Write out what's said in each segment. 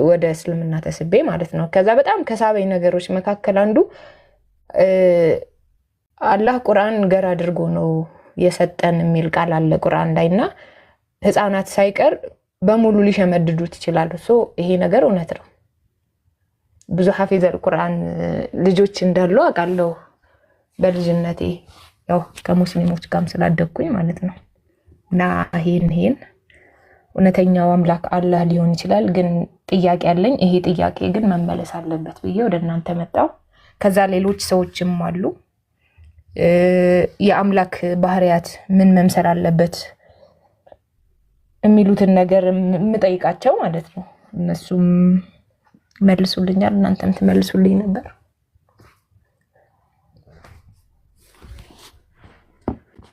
ወደ እስልምና ተስቤ ማለት ነው። ከዛ በጣም ከሳበኝ ነገሮች መካከል አንዱ አላህ ቁርአን ገር አድርጎ ነው የሰጠን የሚል ቃል አለ ቁርአን ላይ እና ህፃናት ሳይቀር በሙሉ ሊሸመድዱት ይችላሉ። ይሄ ነገር እውነት ነው። ብዙ ሐፊዘል ቁርአን ልጆች እንዳሉ አውቃለሁ በልጅነቴ ያው ከሙስሊሞች ጋርም ስላደግኩኝ ማለት ነው። እና ይሄን እውነተኛው አምላክ አላህ ሊሆን ይችላል። ግን ጥያቄ አለኝ። ይሄ ጥያቄ ግን መመለስ አለበት ብዬ ወደ እናንተ መጣው። ከዛ ሌሎች ሰዎችም አሉ የአምላክ ባህሪያት ምን መምሰል አለበት የሚሉትን ነገር የምጠይቃቸው ማለት ነው። እነሱም መልሱልኛል፣ እናንተም ትመልሱልኝ ነበር።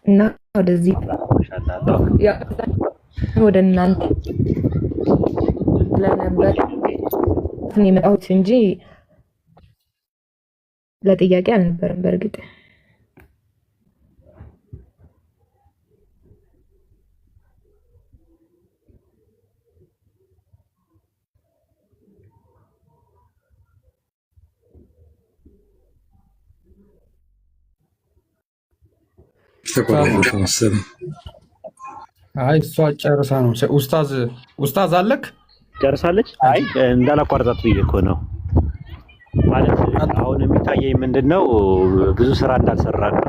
እና ወደዚህ ወደ እናንተ ለነበር የመጣሁት እንጂ ለጥያቄ አልነበረም በእርግጥ። አይ እሷ ጨርሳ ነው። ኡስታዝ አለክ ጨርሳለች። አይ እንዳላቋርጣት ብዬ እኮ ነው። ማለት አሁን የሚታየኝ ምንድነው ብዙ ስራ እንዳልሰራ ነው።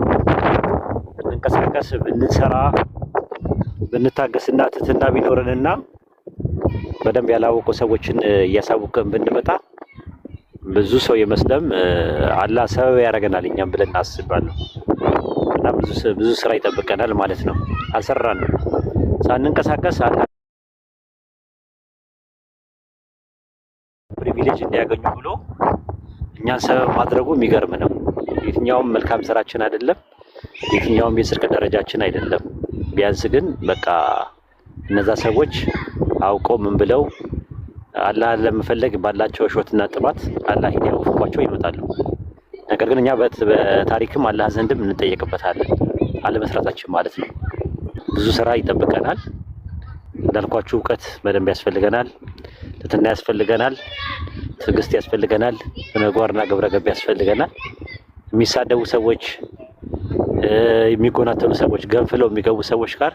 ብንንቀሳቀስ ብንሰራ ብንታገስና ትትና ቢኖርንና በደንብ ያላወቁ ሰዎችን እያሳወቅን ብንመጣ ብዙ ሰው የመስለም አላህ ሰበብ ያደርገናል እኛም ብለን እናስባለን። እና ብዙ ስራ ይጠብቀናል ማለት ነው። አልሰራንም ሳንንቀሳቀስ ፕሪቪሌጅ እንዲያገኙ ብሎ እኛን ሰበብ ማድረጉ የሚገርም ነው። የትኛውም መልካም ስራችን አይደለም፣ የትኛውም የጽድቅ ደረጃችን አይደለም። ቢያንስ ግን በቃ እነዛ ሰዎች አውቀው ምን ብለው አላህን ለመፈለግ ባላቸው እሾትና ጥማት አላህ ይወፍቋቸው ይመጣሉ። ነገር ግን እኛ በታሪክም አላህ ዘንድም እንጠየቅበታለን አለመስራታችን ማለት ነው። ብዙ ስራ ይጠብቀናል። እንዳልኳችሁ እውቀት በደንብ ያስፈልገናል፣ ትትና ያስፈልገናል፣ ትዕግስት ያስፈልገናል፣ ምግባርና ግብረ ገብ ያስፈልገናል። የሚሳደቡ ሰዎች፣ የሚጎናተሉ ሰዎች፣ ገንፍለው የሚገቡ ሰዎች ጋር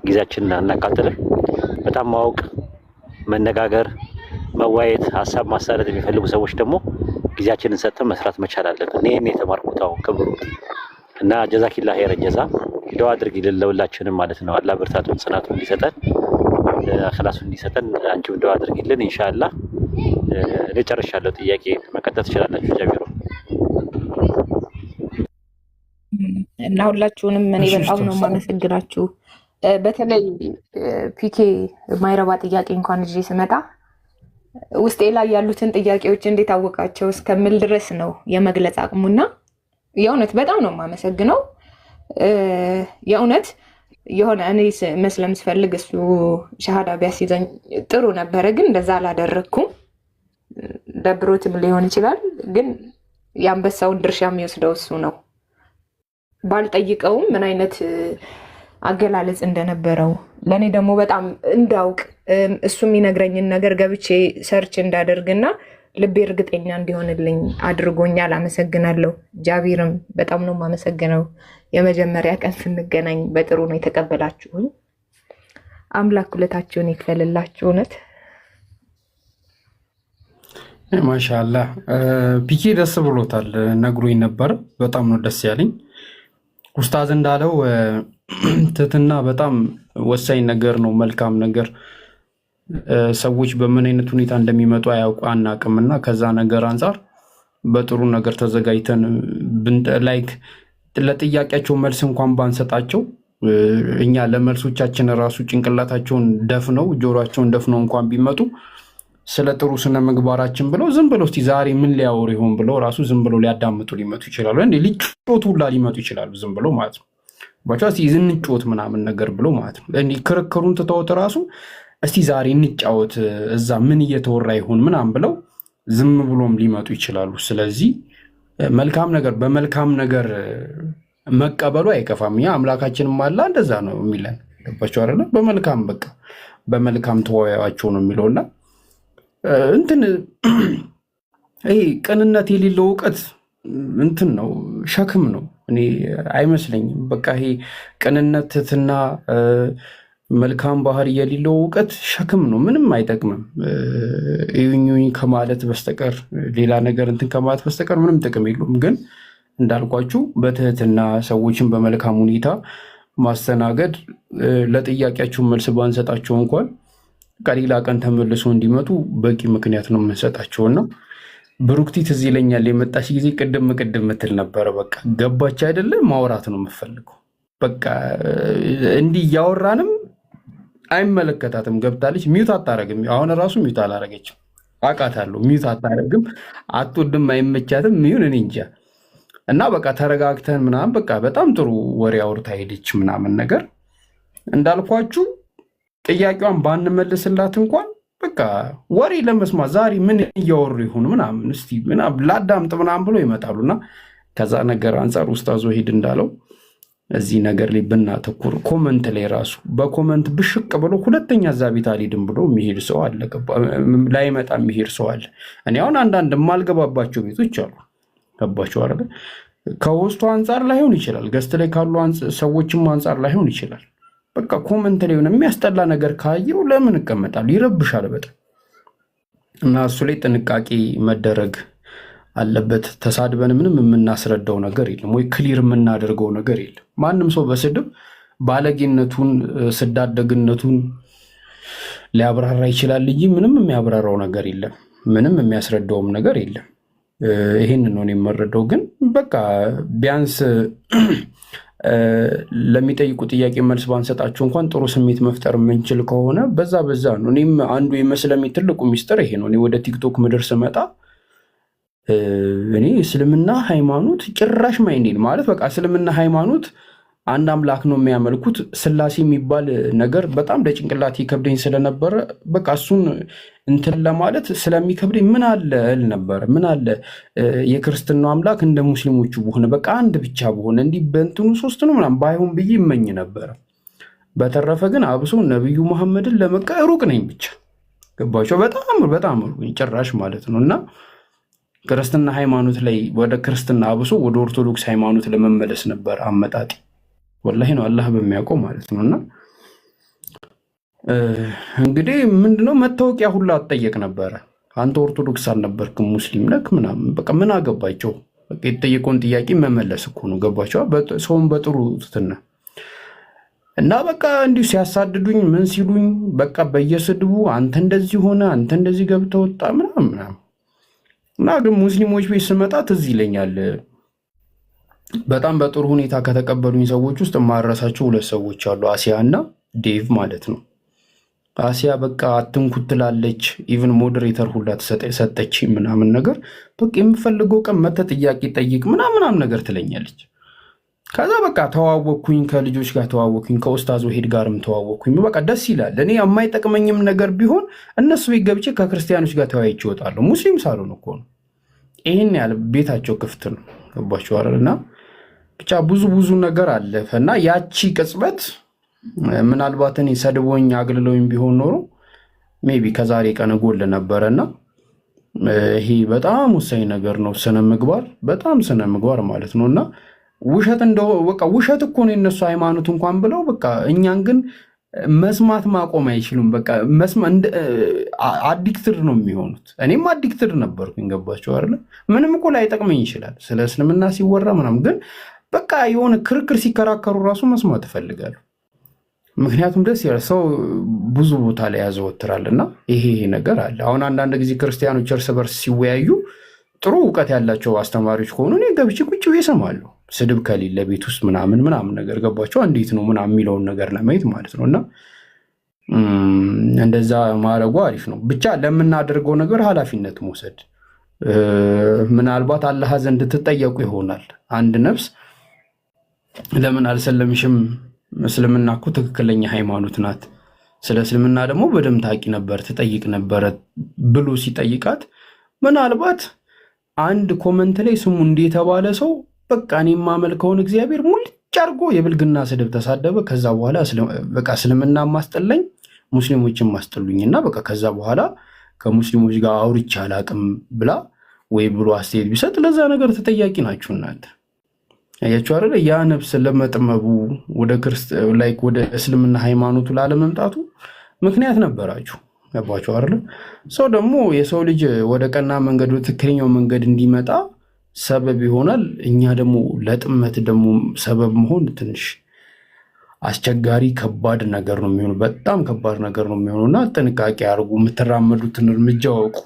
ጊዜያችንን አናቃጥልም። በጣም ማወቅ፣ መነጋገር፣ መዋየት፣ ሀሳብ ማሳለጥ የሚፈልጉ ሰዎች ደግሞ ጊዜያችንን ሰጥተን መስራት መቻል አለብን። እኔ የተማርኩት አሁን ክብሩ እና ጀዛኪላ ኸይረን ጀዛ ዱዓ አድርጊልን ለሁላችንም ማለት ነው። አላህ ብርታቱን ጽናቱን እንዲሰጠን አኽላሱን እንዲሰጠን አንቺም ዱዓ አድርጊልን ኢንሻአላህ። ለጨርሻለሁ። ጥያቄ መቀጠል ትችላላችሁ ጀሚሮ እና ሁላችሁንም እኔ በጣም ነው የማመሰግናችሁ። በተለይ ፒኬ ማይረባ ጥያቄ እንኳን ይዤ ስመጣ ውስጤ ላይ ያሉትን ጥያቄዎች እንዴት አወቃቸው እስከምል ድረስ ነው የመግለጽ አቅሙና የእውነት በጣም ነው የማመሰግነው። የእውነት የሆነ እኔ መስለም ስፈልግ እሱ ሸሃዳ ቢያስይዘኝ ጥሩ ነበረ፣ ግን እንደዛ አላደረግኩም። ደብሮትም ሊሆን ይችላል፣ ግን የአንበሳውን ድርሻ የሚወስደው እሱ ነው። ባልጠይቀውም ምን አይነት አገላለጽ እንደነበረው ለእኔ ደግሞ በጣም እንዳውቅ እሱ የሚነግረኝን ነገር ገብቼ ሰርች እንዳደርግና ልቤ እርግጠኛ እንዲሆንልኝ አድርጎኛል። አመሰግናለሁ። ጃቢርም በጣም ነው የማመሰግነው። የመጀመሪያ ቀን ስንገናኝ በጥሩ ነው የተቀበላችሁኝ። አምላክ ሁለታችሁን ይክፈልላችሁ። እውነት ማሻአላህ። ፒኬ ደስ ብሎታል፣ ነግሮኝ ነበር። በጣም ነው ደስ ያለኝ። ኡስታዝ እንዳለው ትህትና በጣም ወሳኝ ነገር ነው፣ መልካም ነገር። ሰዎች በምን አይነት ሁኔታ እንደሚመጡ አናውቅምና ከዛ ነገር አንጻር በጥሩ ነገር ተዘጋጅተን ላይክ ለጥያቄያቸው መልስ እንኳን ባንሰጣቸው እኛ ለመልሶቻችን ራሱ ጭንቅላታቸውን ደፍነው ጆሮአቸውን ደፍነው እንኳን ቢመጡ ስለ ጥሩ ስነ ምግባራችን ብለው ዝም ብለው እስቲ ዛሬ ምን ሊያወሩ ይሆን ብለው ራሱ ዝም ብለው ሊያዳምጡ ሊመጡ ይችላሉ። እንዴ ሊጮቱ ሁላ ሊመጡ ይችላሉ ዝም ብለው ማለት ነው። ባቻ እስቲ እንጮት ምናምን ነገር ብለው ማለት ነው። እንዴ ክርክሩን ትተውት ራሱ እስቲ ዛሬ እንጫወት እዛ ምን እየተወራ ይሆን ምናምን ብለው ዝም ብሎም ሊመጡ ይችላሉ። ስለዚህ መልካም ነገር በመልካም ነገር መቀበሉ አይከፋም። ያ አምላካችንም አለ እንደዛ ነው የሚለን። ገባችሁ አይደል? በመልካም በቃ በመልካም ተወያያቸው ነው የሚለውና እንትን ይሄ ቅንነት የሌለው እውቀት እንትን ነው፣ ሸክም ነው። እኔ አይመስለኝም። በቃ ይሄ ቅንነት፣ ትህትና፣ መልካም ባህሪ የሌለው እውቀት ሸክም ነው፣ ምንም አይጠቅምም። እዩኝ ከማለት በስተቀር ሌላ ነገር እንትን ከማለት በስተቀር ምንም ጥቅም የለውም። ግን እንዳልኳችሁ በትህትና ሰዎችን በመልካም ሁኔታ ማስተናገድ፣ ለጥያቄያችሁ መልስ ባንሰጣቸው እንኳን ከሌላ ቀን ተመልሶ እንዲመጡ በቂ ምክንያት ነው የምንሰጣቸውና ብሩክቲ ትዝ ይለኛል የመጣች ጊዜ ቅድም ምትል ነበረ። በቃ ገባች አይደለ? ማውራት ነው የምፈልገው። በቃ እንዲህ እያወራንም አይመለከታትም። ገብታለች። ሚዩት አታረግም። አሁን ራሱ ሚዩት አላረገችም። አውቃታለሁ። ሚዩት አታረግም። አትወድም፣ አይመቻትም። ይሁን እኔ እንጃ። እና በቃ ተረጋግተን ምናምን በቃ በጣም ጥሩ ወሬ አውርታ ሄደች ምናምን ነገር። እንዳልኳችሁ ጥያቄዋን ባንመልስላት እንኳን በቃ ወሬ ለመስማት ዛሬ ምን እያወሩ ይሁን ምናምን እስቲ ላዳምጥ ምናምን ብሎ ይመጣሉና ከዛ ነገር አንጻር ኡስታዝ ወሒድ እንዳለው እዚህ ነገር ላይ ብናተኩር፣ ኮመንት ላይ ራሱ በኮመንት ብሽቅ ብሎ ሁለተኛ እዛ ቤት አልሄድም ብሎ የሚሄድ ሰው አለ፣ ላይመጣ የሚሄድ ሰው አለ። እኔ አሁን አንዳንድ የማልገባባቸው ቤቶች አሉ። ገባቸው አይደል? ከውስጡ አንጻር ላይሆን ይችላል፣ ገስት ላይ ካሉ ሰዎችም አንጻር ላይሆን ይችላል። በቃ ኮመንት ላይ ሆነ የሚያስጠላ ነገር ካየው ለምን እቀመጣለሁ? ይረብሻል በጣም እና እሱ ላይ ጥንቃቄ መደረግ አለበት። ተሳድበን ምንም የምናስረዳው ነገር የለም ወይ ክሊር የምናደርገው ነገር የለም። ማንም ሰው በስድብ ባለጌነቱን ስዳደግነቱን ሊያብራራ ይችላል እንጂ ምንም የሚያብራራው ነገር የለም፣ ምንም የሚያስረዳውም ነገር የለም። ይህን ነው የምረዳው። ግን በቃ ቢያንስ ለሚጠይቁ ጥያቄ መልስ ባንሰጣቸው እንኳን ጥሩ ስሜት መፍጠር የምንችል ከሆነ በዛ ነው። እኔም አንዱ የመስለሜ ትልቁ ሚስጥር ይሄ ነው። እኔ ወደ ቲክቶክ ምድር ስመጣ እኔ እስልምና ሃይማኖት ጭራሽ ማይኔል ማለት በቃ እስልምና ሃይማኖት አንድ አምላክ ነው የሚያመልኩት፣ ስላሴ የሚባል ነገር በጣም ለጭንቅላት ይከብደኝ ስለነበረ በቃ እሱን እንትን ለማለት ስለሚከብደኝ ምን አለ እል ነበር። ምን አለ የክርስትናው አምላክ እንደ ሙስሊሞቹ በሆነ በቃ አንድ ብቻ በሆነ እንዲህ በእንትኑ ሶስት ነው ምናምን ባይሆን ብዬ ይመኝ ነበረ። በተረፈ ግን አብሶ ነቢዩ መሐመድን ለመቃ ሩቅ ነኝ ብቻ ገባቸው። በጣም ሩቅ ጭራሽ ማለት ነው። እና ክርስትና ሃይማኖት ላይ ወደ ክርስትና አብሶ ወደ ኦርቶዶክስ ሃይማኖት ለመመለስ ነበር አመጣጤ። ወላሂ ነው አላህ በሚያውቀው ማለት ነው። እና እንግዲህ ምንድነው መታወቂያ ሁላ አትጠየቅ ነበረ። አንተ ኦርቶዶክስ አልነበርክም ሙስሊም ነክ ምናምን በቃ ምን አገባቸው? በቃ የተጠየቀውን ጥያቄ መመለስ እኮ ነው። ገባቸው ሰውን በጥሩ ትትና እና በቃ እንዲሁ ሲያሳድዱኝ ምን ሲሉኝ በቃ በየስድቡ አንተ እንደዚህ ሆነ፣ አንተ እንደዚህ ገብተህ ወጣ ምናምን እና ግን ሙስሊሞች ቤት ስመጣ ትዝ ይለኛል በጣም በጥሩ ሁኔታ ከተቀበሉኝ ሰዎች ውስጥ የማረሳቸው ሁለት ሰዎች አሉ። አሲያ እና ዴቭ ማለት ነው። አሲያ በቃ አትንኩት ትላለች፣ ኢቭን ሞዴሬተር ሁላ ሰጠች ምናምን ነገር በቃ የምፈልገው ቀን መተህ ጥያቄ ጠይቅ ምናምን ነገር ትለኛለች። ከዛ በቃ ተዋወቅኩኝ፣ ከልጆች ጋር ተዋወቅኩኝ፣ ከኡስታዝ ወሒድ ጋርም ተዋወቅኩኝ። በቃ ደስ ይላል። እኔ የማይጠቅመኝም ነገር ቢሆን እነሱ ቤት ገብቼ ከክርስቲያኖች ጋር ተወያይቼ እወጣለሁ። ሙስሊም ሳልሆን እኮ ነው። ይህን ያህል ቤታቸው ክፍት ነው። ገባችሁ አይደል? እና ብቻ ብዙ ነገር አለፈ እና ያቺ ቅጽበት ምናልባት እኔ ሰድቦኝ አግልለውኝ ቢሆን ኖሮ ሜቢ ከዛሬ ቀን ጎል ነበረና ይሄ በጣም ወሳኝ ነገር ነው። ስነ ምግባር በጣም ስነ ምግባር ማለት ነው። እና ውሸት እንደው በቃ ውሸት እኮ ነው የነሱ ሃይማኖት እንኳን ብለው በቃ እኛን ግን መስማት ማቆም አይችሉም። በቃ አዲክትድ ነው የሚሆኑት። እኔም አዲክትድ ነበርኩኝ። ገባቸው አይደለ? ምንም እኮ ላይጠቅመኝ ይችላል ስለ እስልምና ሲወራ ምናምን፣ ግን በቃ የሆነ ክርክር ሲከራከሩ ራሱ መስማት እፈልጋለሁ። ምክንያቱም ደስ ይላል። ሰው ብዙ ቦታ ላይ ያዘወትራል እና ይሄ ነገር አለ። አሁን አንዳንድ ጊዜ ክርስቲያኖች እርስ በርስ ሲወያዩ ጥሩ እውቀት ያላቸው አስተማሪዎች ከሆኑ እኔ ገብቼ ቁጭ ብዬ እሰማለሁ። ስድብ ከሌለ ቤት ውስጥ ምናምን ነገር ገባቸው እንዴት ነው ምናምን የሚለውን ነገር ለማየት ማለት ነው። እና እንደዛ ማድረጉ አሪፍ ነው። ብቻ ለምናደርገው ነገር ኃላፊነት መውሰድ። ምናልባት አላህ ዘንድ ትጠየቁ ይሆናል። አንድ ነፍስ ለምን አልሰለምሽም? እስልምና እኮ ትክክለኛ ሃይማኖት ናት፣ ስለ እስልምና ደግሞ በደምብ ታውቂ ነበር ትጠይቅ ነበረ ብሎ ሲጠይቃት ምናልባት አንድ ኮመንት ላይ ስሙ እንዲህ የተባለ ሰው በቃ እኔ የማመልከውን እግዚአብሔር ሙልጭ አድርጎ የብልግና ስድብ ተሳደበ። ከዛ በኋላ በቃ እስልምና ማስጠላኝ ሙስሊሞችን ማስጠሉኝና በቃ ከዛ በኋላ ከሙስሊሞች ጋር አውርቼ አላቅም ብላ ወይ ብሎ አስተያየት ቢሰጥ ለዛ ነገር ተጠያቂ ናችሁ እናንተ። አያችሁ አይደል? ያ ነፍስ ለመጥመቡ ወደ እስልምና ሃይማኖቱ ላለመምጣቱ ምክንያት ነበራችሁ። ገባችሁ አይደል? ሰው ደግሞ የሰው ልጅ ወደ ቀና መንገድ ወደ ትክክለኛው መንገድ እንዲመጣ ሰበብ ይሆናል። እኛ ደግሞ ለጥመት ደግሞ ሰበብ መሆን ትንሽ አስቸጋሪ ከባድ ነገር ነው የሚሆነው። በጣም ከባድ ነገር ነው የሚሆነው እና ጥንቃቄ አድርጉ። የምትራመዱትን እርምጃ አውቁ።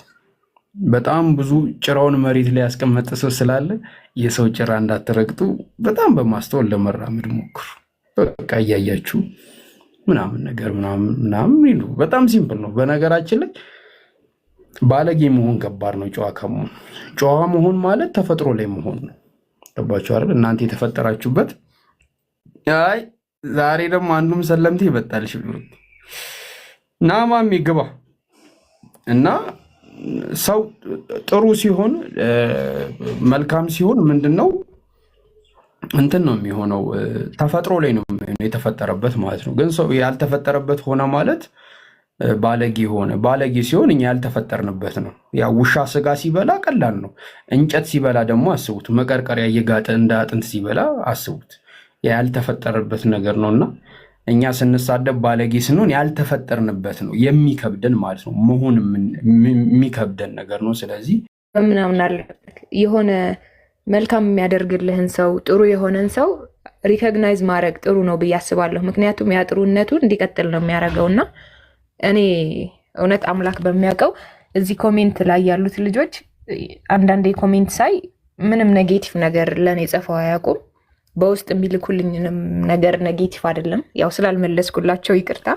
በጣም ብዙ ጭራውን መሬት ላይ ያስቀመጠ ሰው ስላለ የሰው ጭራ እንዳትረግጡ በጣም በማስተዋል ለመራመድ ሞክሩ። በቃ እያያችሁ ምናምን ነገር ምናምን ይሉ። በጣም ሲምፕል ነው። በነገራችን ላይ ባለጌ መሆን ከባድ ነው ጨዋ ከመሆን። ጨዋ መሆን ማለት ተፈጥሮ ላይ መሆን ነው። ገባችሁ አይደል? እናንተ የተፈጠራችሁበት። አይ ዛሬ ደግሞ አንዱም ሰለምቴ ይበጣልሽ ብሎ ናማም ይግባ እና ሰው ጥሩ ሲሆን መልካም ሲሆን ምንድነው እንትን ነው የሚሆነው፣ ተፈጥሮ ላይ ነው የተፈጠረበት ማለት ነው። ግን ሰው ያልተፈጠረበት ሆነ ማለት ባለጌ ሆነ። ባለጌ ሲሆን እኛ ያልተፈጠርንበት ነው። ያ ውሻ ስጋ ሲበላ ቀላል ነው። እንጨት ሲበላ ደግሞ አስቡት። መቀርቀሪያ እየጋጠ እንደ አጥንት ሲበላ አስቡት። ያልተፈጠረበት ነገር ነውና እኛ ስንሳደብ ባለጌ ስንሆን ያልተፈጠርንበት ነው የሚከብደን ማለት ነው። መሆን የሚከብደን ነገር ነው። ስለዚህ ምናምን አለበት የሆነ መልካም የሚያደርግልህን ሰው ጥሩ የሆነን ሰው ሪኮግናይዝ ማድረግ ጥሩ ነው ብዬ አስባለሁ። ምክንያቱም ያ ጥሩነቱን እንዲቀጥል ነው የሚያደርገውና እኔ እውነት አምላክ በሚያውቀው እዚህ ኮሜንት ላይ ያሉት ልጆች አንዳንዴ ኮሜንት ሳይ ምንም ኔጌቲቭ ነገር ለእኔ ጽፈው አያውቁም። በውስጥ የሚልኩልኝንም ነገር ኔጌቲቭ አይደለም። ያው ስላልመለስኩላቸው ይቅርታ።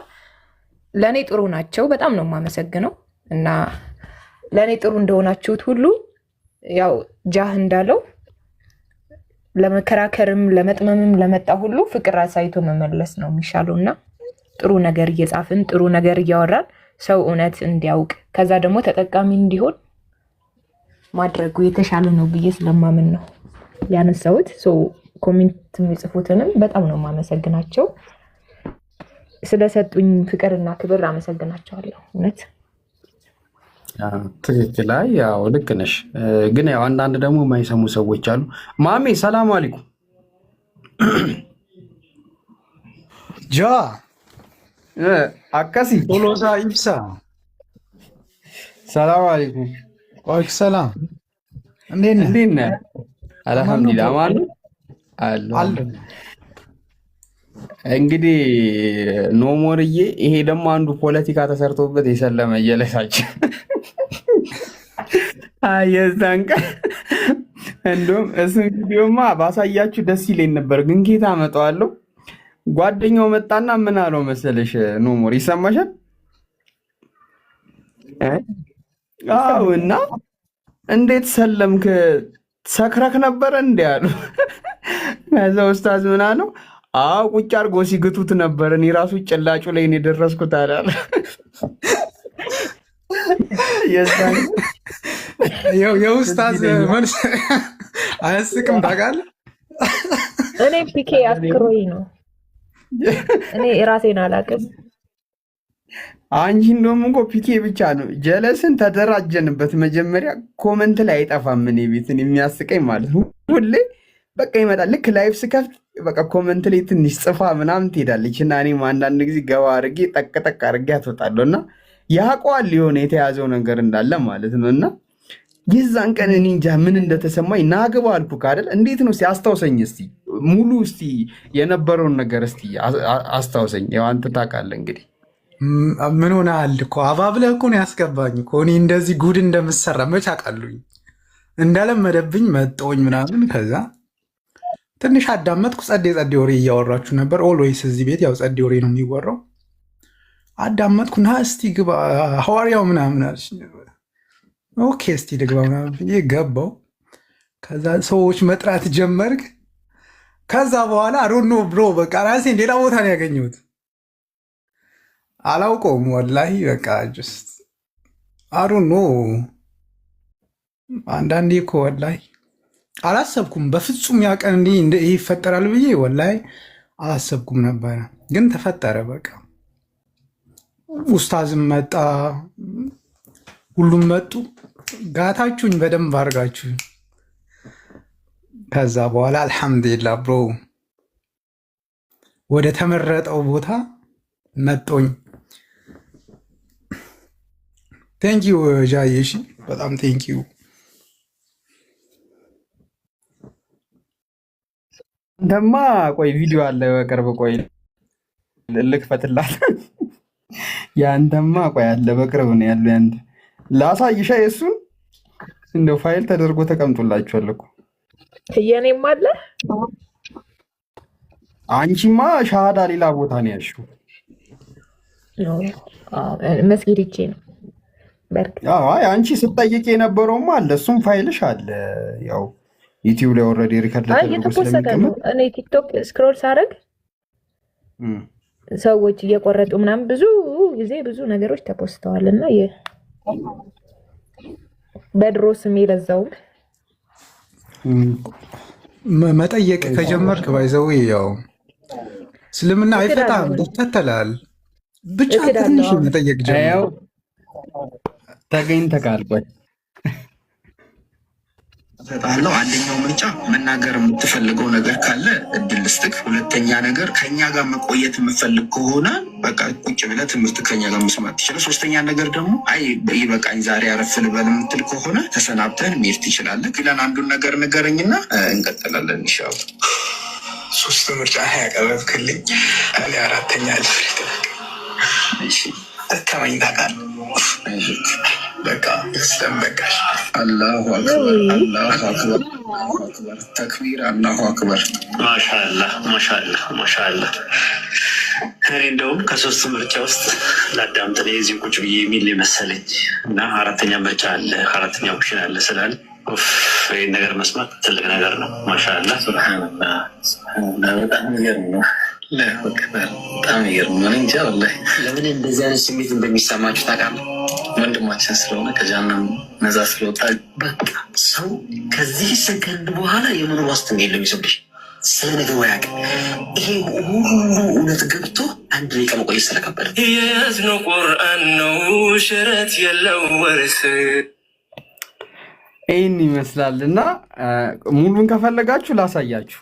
ለእኔ ጥሩ ናቸው። በጣም ነው የማመሰግነው እና ለእኔ ጥሩ እንደሆናችሁት ሁሉ ያው ጃህ እንዳለው ለመከራከርም ለመጥመምም ለመጣ ሁሉ ፍቅር አሳይቶ መመለስ ነው የሚሻለው እና ጥሩ ነገር እየጻፍን ጥሩ ነገር እያወራን ሰው እውነት እንዲያውቅ ከዛ ደግሞ ተጠቃሚ እንዲሆን ማድረጉ የተሻለ ነው ብዬ ስለማምን ነው ያነሳሁት። ኮሜንት የሚጽፉትንም በጣም ነው የማመሰግናቸው። ስለሰጡኝ ፍቅርና ክብር አመሰግናቸዋለሁ። እውነት ትክክል። ያው ልክ ነሽ። ግን ያው አንዳንድ ደግሞ የማይሰሙ ሰዎች አሉ። ማሜ ሰላም አለይኩም። ጃ አካሲ ቶሎሳ ይብሳ ሰላም አለይኩም። ዋይክ ሰላም። እንዴት ነህ? አልሐምዱሊላህ አማን አለ። እንግዲህ ኖሞርዬ ይሄ ደግሞ አንዱ ፖለቲካ ተሰርቶበት የሰለመ እየለሳቸው አየዛንቀ እንደውም እሱን ቪዲዮማ ባሳያችሁ ደስ ይለኝ ነበር፣ ግን ጌታ አመጣዋለሁ። ጓደኛው መጣና ምን አለው መሰለሽ ኖሞር ይሰማሻል? አዎ። እና እንዴት ሰለምክ ሰክረክ ነበረ እንዴ አሉ። ከዛ ኡስታዝ ምን አለው? አዎ ቁጭ አድርጎ ሲግቱት ነበር፣ እኔ ራሱ ጭላጩ ላይ ነው የደረስኩት አላለ። የኡስታዝ መልስ አያስቅም ታውቃለህ? እኔ ፒኬ አስክሮኝ ነው። እኔ ራሴን አላውቅም። አንቺ እንደውም እኮ ፒኬ ብቻ ነው። ጀለስን ተደራጀንበት። መጀመሪያ ኮመንት ላይ አይጠፋም። እኔ ቤትን የሚያስቀኝ ማለት ነው ሁሌ በቃ ይመጣል። ልክ ላይፍ ስከፍት በቃ ኮመንት ላይ ትንሽ ጽፋ ምናምን ትሄዳለች እና እኔም አንዳንድ ጊዜ ገባ አድርጌ ጠቅጠቅ አድርጌ አትወጣለሁ እና ያውቀዋል የሆነ የተያዘው ነገር እንዳለ ማለት ነው። እና የዛን ቀን እኔ እንጃ ምን እንደተሰማኝ ናግባ አልኩ ካደል። እንዴት ነው አስታውሰኝ እስቲ ሙሉ እስቲ የነበረውን ነገር እስቲ አስታውሰኝ። ያው አንተ ታውቃለህ እንግዲህ ምን ሆነሃል እኮ አባብለህ እኮ ነው ያስገባኝ እኮ። እኔ እንደዚህ ጉድ እንደምሰራ መች አውቃለሁኝ። እንዳለመደብኝ መጠውኝ ምናምን። ከዛ ትንሽ አዳመጥኩ። ጸዴ ወሬ እያወራችሁ ነበር። ኦልዌይስ እዚህ ቤት ያው ጸዴ ወሬ ነው የሚወራው። አዳመጥኩ። ና እስቲ ግባ ሐዋርያው ምናምን አለች። ኦኬ እስቲ ልግባ ምናምን ብዬ ገባው። ከዛ ሰዎች መጥራት ጀመርክ። ከዛ በኋላ አዶኖ ብሮ በቃ ራሴን ሌላ ቦታ ነው ያገኘሁት። አላውቀውም ወላሂ በቃ ጀስት አዶኖ። አንዳንዴ እኮ ወላሂ አላሰብኩም በፍጹም ያቀን እንዲህ ይፈጠራል ብዬ ወላሂ አላሰብኩም ነበረ፣ ግን ተፈጠረ። በቃ ኡስታዝም መጣ ሁሉም መጡ። ጋታችሁኝ በደንብ አድርጋችሁኝ። ከዛ በኋላ አልሐምዱሊላህ ብሮ ወደ ተመረጠው ቦታ መጦኝ። ቴንኪዩ ጃዬ፣ እሺ በጣም ቴንኪዩ። አንተማ ቆይ ቪዲዮ አለ በቅርብ ቆይ ልክፈትላት። የአንተማ ቆይ አለ በቅርብ ነው ያለው። ያንተ ላሳይሻ የእሱን እንደው ፋይል ተደርጎ ተቀምጦላችኋል እኮ። የኔም አለ። አንቺማ ሻሃዳ ሌላ ቦታ ነው ያልሽው። መስጊድ ይቼ ነው አይ አንቺ ስትጠይቂ የነበረውማ አለ፣ እሱም ፋይልሽ አለ። ያው ዩቲዩብ ላይ ኦልሬዲ ሪከርድ ተደርጎ ስለሚቀመጥ እኔ ቲክቶክ ስክሮል ሳደርግ ሰዎች እየቆረጡ ምናምን ብዙ ጊዜ ብዙ ነገሮች ተፖስተዋል እና በድሮ ስሜ ለዛውም መጠየቅ ከጀመርክ ባይዘው ያው እስልምና አይፈታም፣ ይከተላል። ብቻ ትንሽ መጠየቅ ጀመር። ተገኝተህ ካልቆይ እሰጥሃለሁ። አንደኛው ምርጫ መናገር የምትፈልገው ነገር ካለ እድል ልስጥክ። ሁለተኛ ነገር ከኛ ጋር መቆየት የምፈልግ ከሆነ በቃ ቁጭ ብለህ ትምህርት ከኛ ጋር መስማት ትችላለህ። ሶስተኛ ነገር ደግሞ አይ ይበቃኝ ዛሬ አረፍ ልበል የምትል ከሆነ ተሰናብተን መሄድ ትችላለህ። ግለን አንዱን ነገር ንገረኝና እንቀጥላለን ኢንሻላህ። ሶስት ምርጫ ያቀረብክልኝ እኔ አራተኛ ልፍልት ተከመኝ ታውቃለህ። በቃ እስለም በቃሽ። አላሁ አክበር፣ አላሁ አክበር፣ ተክቢር፣ አላሁ አክበር። ማሻአላህ ማሻአላህ ማሻአላህ። እኔ እንደውም ከሶስት ምርጫ ውስጥ ላዳምጥ ነው የዚህ ቁጭ ብዬ የሚል የመሰለኝ እና አራተኛ ምርጫ አለ፣ አራተኛ ኦፕሽን አለ ስላል ይህን ነገር መስማት ትልቅ ነገር ነው። ማሻአላህ ሱብሃነላህ፣ በጣም የሚገርም ነው። በጣም ይገርም ነው። እንጃ ወላሂ ለምን እንደዚህ አይነት ስሜት እንደሚሰማችሁ ታውቃለህ? ወንድማችን ስለሆነ ከጃናም ነዛ ስለወጣ በቃ ሰው ከዚህ ሰከንድ በኋላ የመኖር ዋስትና የለም። የሰው ልጅ ስለ ነገሩ አያውቅም። ይሄ ሁሉ እውነት ገብቶ አንድ ደቂቃ መቆየት ስለከበደ የያዝነው ቁርአን ነው፣ ሽረት የለው ወርስ ይህን ይመስላል እና ሙሉን ከፈለጋችሁ ላሳያችሁ።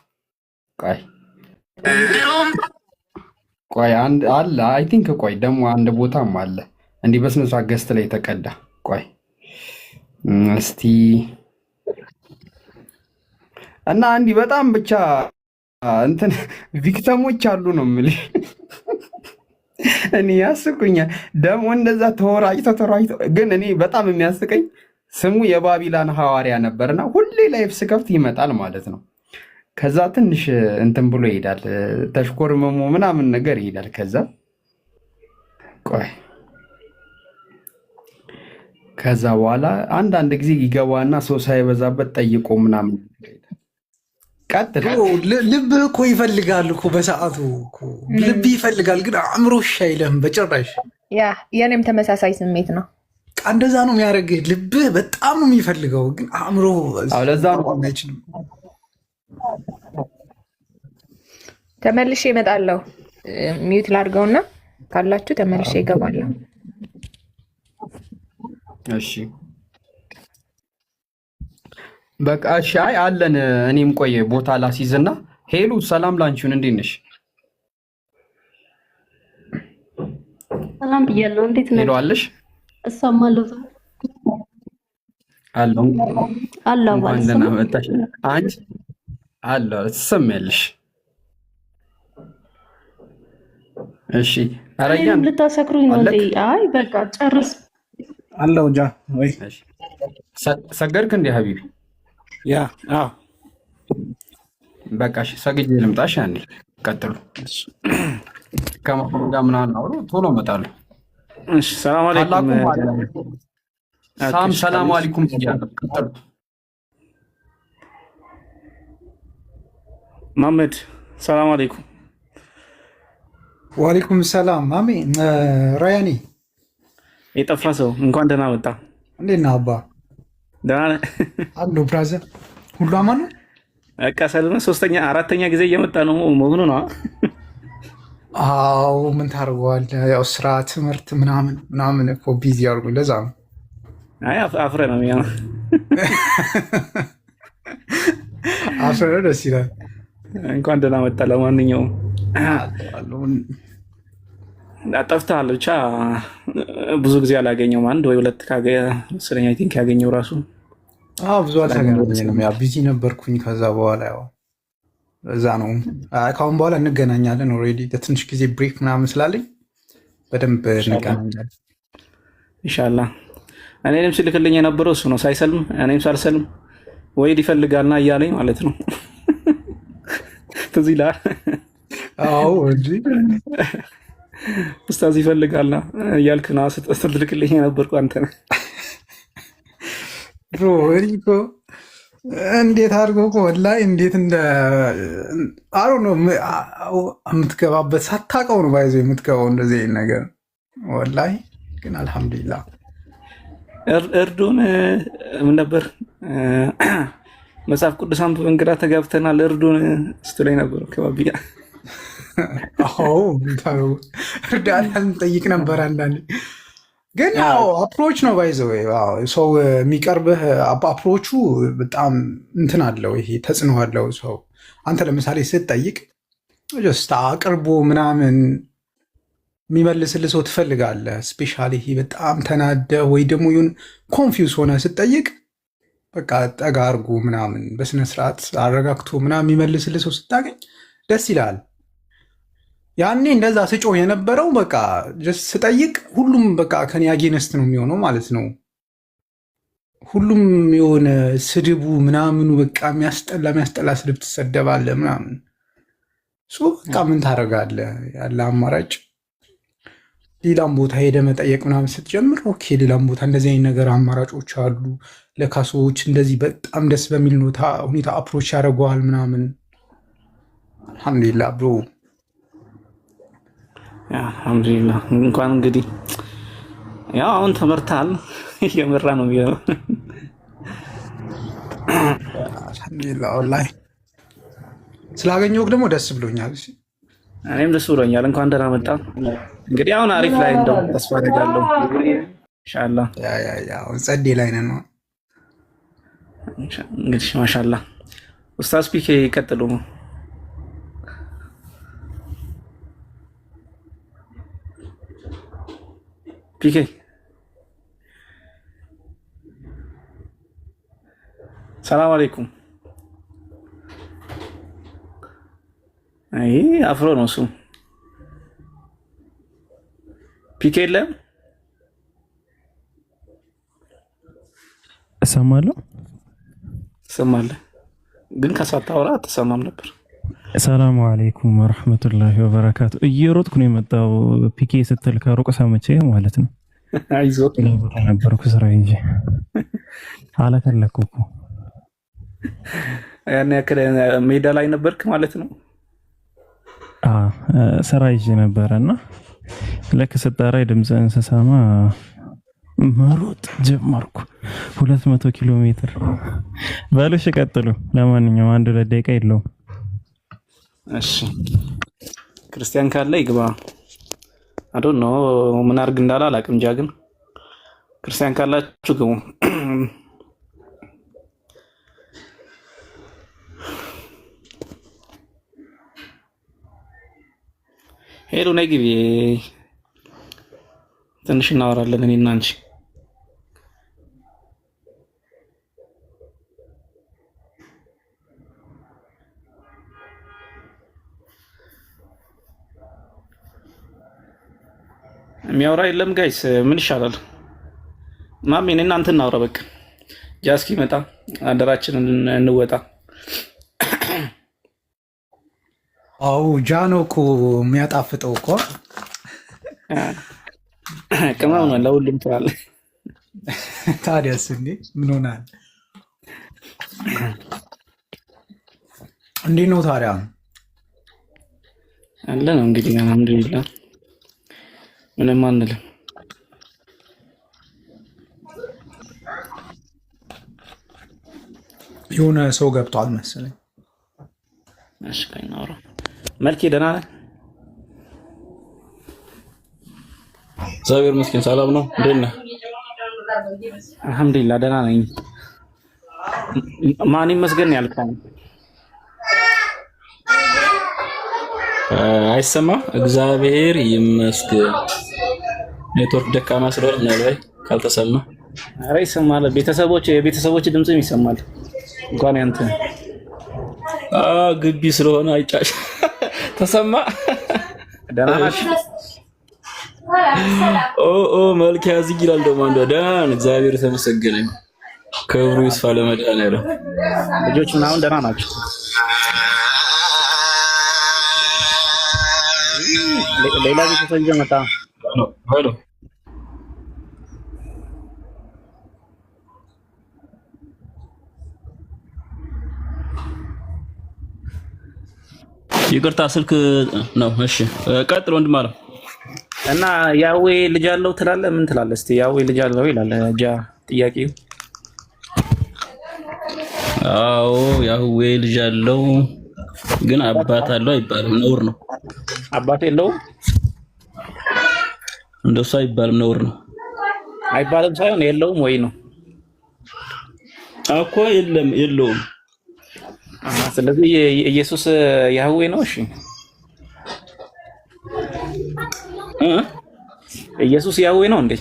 ቆይ አንድ አለ አይ ቲንክ ቆይ ደግሞ አንድ ቦታም አለ እንዲህ በስነ ስርዓት ገስት ላይ የተቀዳ። ቆይ እስቲ እና እንዲህ በጣም ብቻ እንትን ቪክተሞች አሉ ነው የምልሽ። እኔ ያስቁኛል ደግሞ እንደዛ ተወራጭተው ግን እኔ በጣም የሚያስቀኝ ስሙ የባቢላን ሐዋርያ ነበርና ሁሌ ላይፍ ስከፍት ይመጣል ማለት ነው። ከዛ ትንሽ እንትን ብሎ ይሄዳል፣ ተሽኮርመሞ ምናምን ነገር ይሄዳል። ከዛ በኋላ አንዳንድ ጊዜ ይገባና ሰው ሳይበዛበት ጠይቆ ምናምን ቀጥል። ልብህ እኮ ይፈልጋል እኮ በሰዓቱ ልብህ ይፈልጋል፣ ግን አእምሮ እሺ አይልህም በጭራሽ። ያ የኔም ተመሳሳይ ስሜት ነው። እንደዛ ነው የሚያደርግህ። ልብህ በጣም ነው የሚፈልገው፣ ግን አእምሮ ለዛ ነው አይችልም። ተመልሼ እመጣለሁ። ሚዩት ላድርገውና ካላችሁ ተመልሼ እገባለሁ። እሺ በቃ እሺ። አይ አለን። እኔም ቆይ ቦታ ላስይዝና። ሄሉ ሰላም ላንቺውን፣ እንዴት ነሽ? ሰላም ብያለሁ። እንዴት ነሽ? ሄሉ አለሽ? እሰማለሁ አለው አለው እንኳን ደህና መጣሽ። አንቺ አለው ትሰሚያለሽ? እሺ አረጋን ልታሰክሩኝ ነው እንዴ? አይ በቃ ጨርስ አለው ጃ ወይ ሰገድክ እንዴ ሀቢቢ? ያ አዎ በቃ እሺ ሰግጄ ልምጣሽ። አንዴ ቀጥሉ። ከማን ጋር ምናምን አውሩ፣ ቶሎ እመጣለሁ። እሺ ሰላም አለይኩም ሰላም አለይኩም ብያለሁ። ቀጥሉ። መሐመድ ሰላም አለይኩም። ወአለይኩም ሰላም ማሜ። ራያኒ የጠፋ ሰው እንኳን ደህና መጣ። እንዴት ነህ አባ? ደህና ነህ? አሎ ብራዘር፣ ሁሉ አማን ነው? በቃ ሰላም። ሶስተኛ አራተኛ ጊዜ እየመጣ ነው መሆኑ ነው። አዎ ምን ታደርገዋለህ? ያው ስራ ትምህርት ምናምን እኮ ቢዚ አድርጎ ለዛ ነው። አይ አፍረ ነው ያ አፍረ ደስ ይላል። እንኳን ደህና መጣ። ለማንኛውም ጠፍተሃል። ብቻ ብዙ ጊዜ አላገኘውም። አንድ ወይ ሁለት ስለኛ አይ ቲንክ ያገኘው ራሱ ብዙ አልተገናኘንም። ያ ቢዚ ነበርኩኝ። ከዛ በኋላ ያው እዛ ነው። ከአሁን በኋላ እንገናኛለን። ኦልሬዲ ለትንሽ ጊዜ ብሬክ ምናምን ስላለኝ በደንብ እንገናኛለን ኢንሻላህ። እኔንም ስልክልኝ የነበረው እሱ ነው። ሳይሰልም እኔም ሳልሰልም ወይድ ይፈልጋልና እያለኝ ማለት ነው። ትዝ ይልሃል? አዎ እንጂ ኡስታዝ ይፈልጋልና እያልክ ነው ስትልክልኝ የነበርኩ አንተ ነህ። ብሮ እኮ እንዴት አድርጎ ወላሂ እንዴት እንደ አሮ ነው የምትገባበት ሳታውቀው ነው ባይዞ የምትገባው እንደዚህ ነገር ወላሂ። ግን አልሐምዱሊላህ እርዱን ምን ነበር መጽሐፍ ቅዱስ አንብበን ግራ ተጋብተናል እርዱን ስትለኝ ነበር ከባቢያ። አዎ እርዳታ እንጠይቅ ነበር አንዳንዴ። ግን ያው አፕሮች ነው ባይዘው ሰው የሚቀርብህ አፕሮቹ በጣም እንትን አለው፣ ይሄ ተጽዕኖ አለው። ሰው አንተ ለምሳሌ ስትጠይቅ ጀስት አቅርቦ ምናምን የሚመልስልህ ሰው ትፈልጋለህ። ስፔሻሊ ይሄ በጣም ተናደ ወይ ደግሞ ይሁን ኮንፊውዝ ሆነ ስትጠይቅ በቃ ጠጋ አድርጎ ምናምን በስነስርዓት አረጋግቶ ምናምን የሚመልስልህ ሰው ስታገኝ ደስ ይላል። ያኔ እንደዛ ስጮህ የነበረው በቃ ጀስት ስጠይቅ ሁሉም በቃ ከኔ አጌነስት ነው የሚሆነው ማለት ነው። ሁሉም የሆነ ስድቡ ምናምኑ በቃ የሚያስጠላ ስድብ ትሰደባለህ ምናምን። በቃ ምን ታደርጋለህ? ያለ አማራጭ ሌላም ቦታ ሄደ መጠየቅ ምናምን ስትጀምር ኦኬ፣ ሌላም ቦታ እንደዚህ አይነት ነገር አማራጮች አሉ። ለካ ሰዎች እንደዚህ በጣም ደስ በሚል ሁኔታ አፕሮች ያደርገዋል ምናምን። አልሐምዱሊላህ ብሮ አልሐምዱሊላህ። እንኳን እንግዲህ ያው አሁን ተመርታል እየመራ ነው የሚለው። አልሐምዱሊላህ ወላሂ ስላገኘሁህ ደግሞ ደስ ብሎኛል። እኔም ደስ ብሎኛል። እንኳን ደህና መጣ። እንግዲህ አሁን አሪፍ ላይ እንደው ተስፋ አደርጋለሁ ኢንሻአላህ። አሁን ጸዴ ላይ ነን ነው እንግዲህ ማሻአላህ። ኡስታዝ ፒኬ ይቀጥሉ። ፒኬ ሰላም አለይኩም። አይ አፍሮ ነው እሱ። ፒኬ የለም። እሰማለሁ ግን ከሳታወራ አትሰማም ነበር። ሰላም አለይኩም ወራህመቱላሂ ወበረካቱ። እየሮጥኩ ነው የመጣው ፒኬ ስትል ከሩቅ ሰምቼ ማለት ነው። አይዞህ ነበርኩ ስራ እንጂ አለከለኩ እኮ። ያን ያክል ሜዳ ላይ ነበርክ ማለት ነው? ስራ ይዤ ነበረና ልክ ስጠራኝ ድምፅህን ስሰማ መሮጥ ጀመርኩ። 200 ኪሎ ሜትር በልሽ። ቀጥሉ። ለማንኛውም 1-2 ደቂቃ የለውም። እሺ ክርስቲያን ካለ ይግባ። አዶ ነው ምን አርግ እንዳለ አላውቅም። እንጃ ግን ክርስቲያን ካላችሁ ግቡ። ሄዱ ነይ ግቢ። ትንሽ እናወራለን እኔና አንቺ። የሚያወራ የለም ጋይስ። ምን ይሻላል? ማሚ እኔና አንተ እናውራ በቃ። ጃስኪ መጣ አደራችንን እንወጣ። አው ጃኖ እኮ የሚያጣፍጠው እኮ ቅመም ነው ለሁሉም ትላለህ። ታዲያስ እንዴ ምን ሆናል? እንዴት ነው ታዲያ? አለ ነው እንግዲህ አልሐምዱሊላህ ምንም አንልም። የሆነ ሰው ገብቷል መሰለኝ። እሺ ከናውራ መልኬ ደህና ነህ? እግዚአብሔር ይመስገን ሰላም ነው። እንዴት ነህ? አልሐምዱሊላህ ደህና ነኝ። ማን ይመስገን ያልከው አይሰማ። እግዚአብሔር ይመስገን። ኔትወርክ ደካማ ስለሆነ ምናልባት ካልተሰማ። ኧረ ይሰማል። የቤተሰቦች ድምፅም ይሰማል። እንኳን ያንተ ግቢ ስለሆነ አይጫሽ ተሰማ። ደህና ናችሁ? መልክ ያዝ ይላል ደግሞ አንዷ። ደህና ነን እግዚአብሔር የተመሰገነ ይሁን። ክብሩ ይስፋ ለመድኃኒዓለም። ልጆች ምናምን ደህና ናቸው? ሌላ ቤተሰብ ይዘህ መጣ። ሄሎ ይቅርታ ስልክ ነው። እሺ ቀጥል ወንድም አለው። እና ያዌ ልጅ አለው ትላለህ? ምን ትላለህ? እስቲ ያዌ ልጅ አለው ይላል ጃ ጥያቄው። አዎ ያዌ ልጅ አለው ግን አባት አለው አይባልም፣ ነውር ነው። አባት የለውም እንደሱ አይባልም፣ ነውር ነው። አይባልም ሳይሆን የለውም ወይ ነው እኮ የለውም። ስለዚህ ኢየሱስ ያህዌ ነው። እሺ ኢየሱስ ያህዌ ነው እንዴ?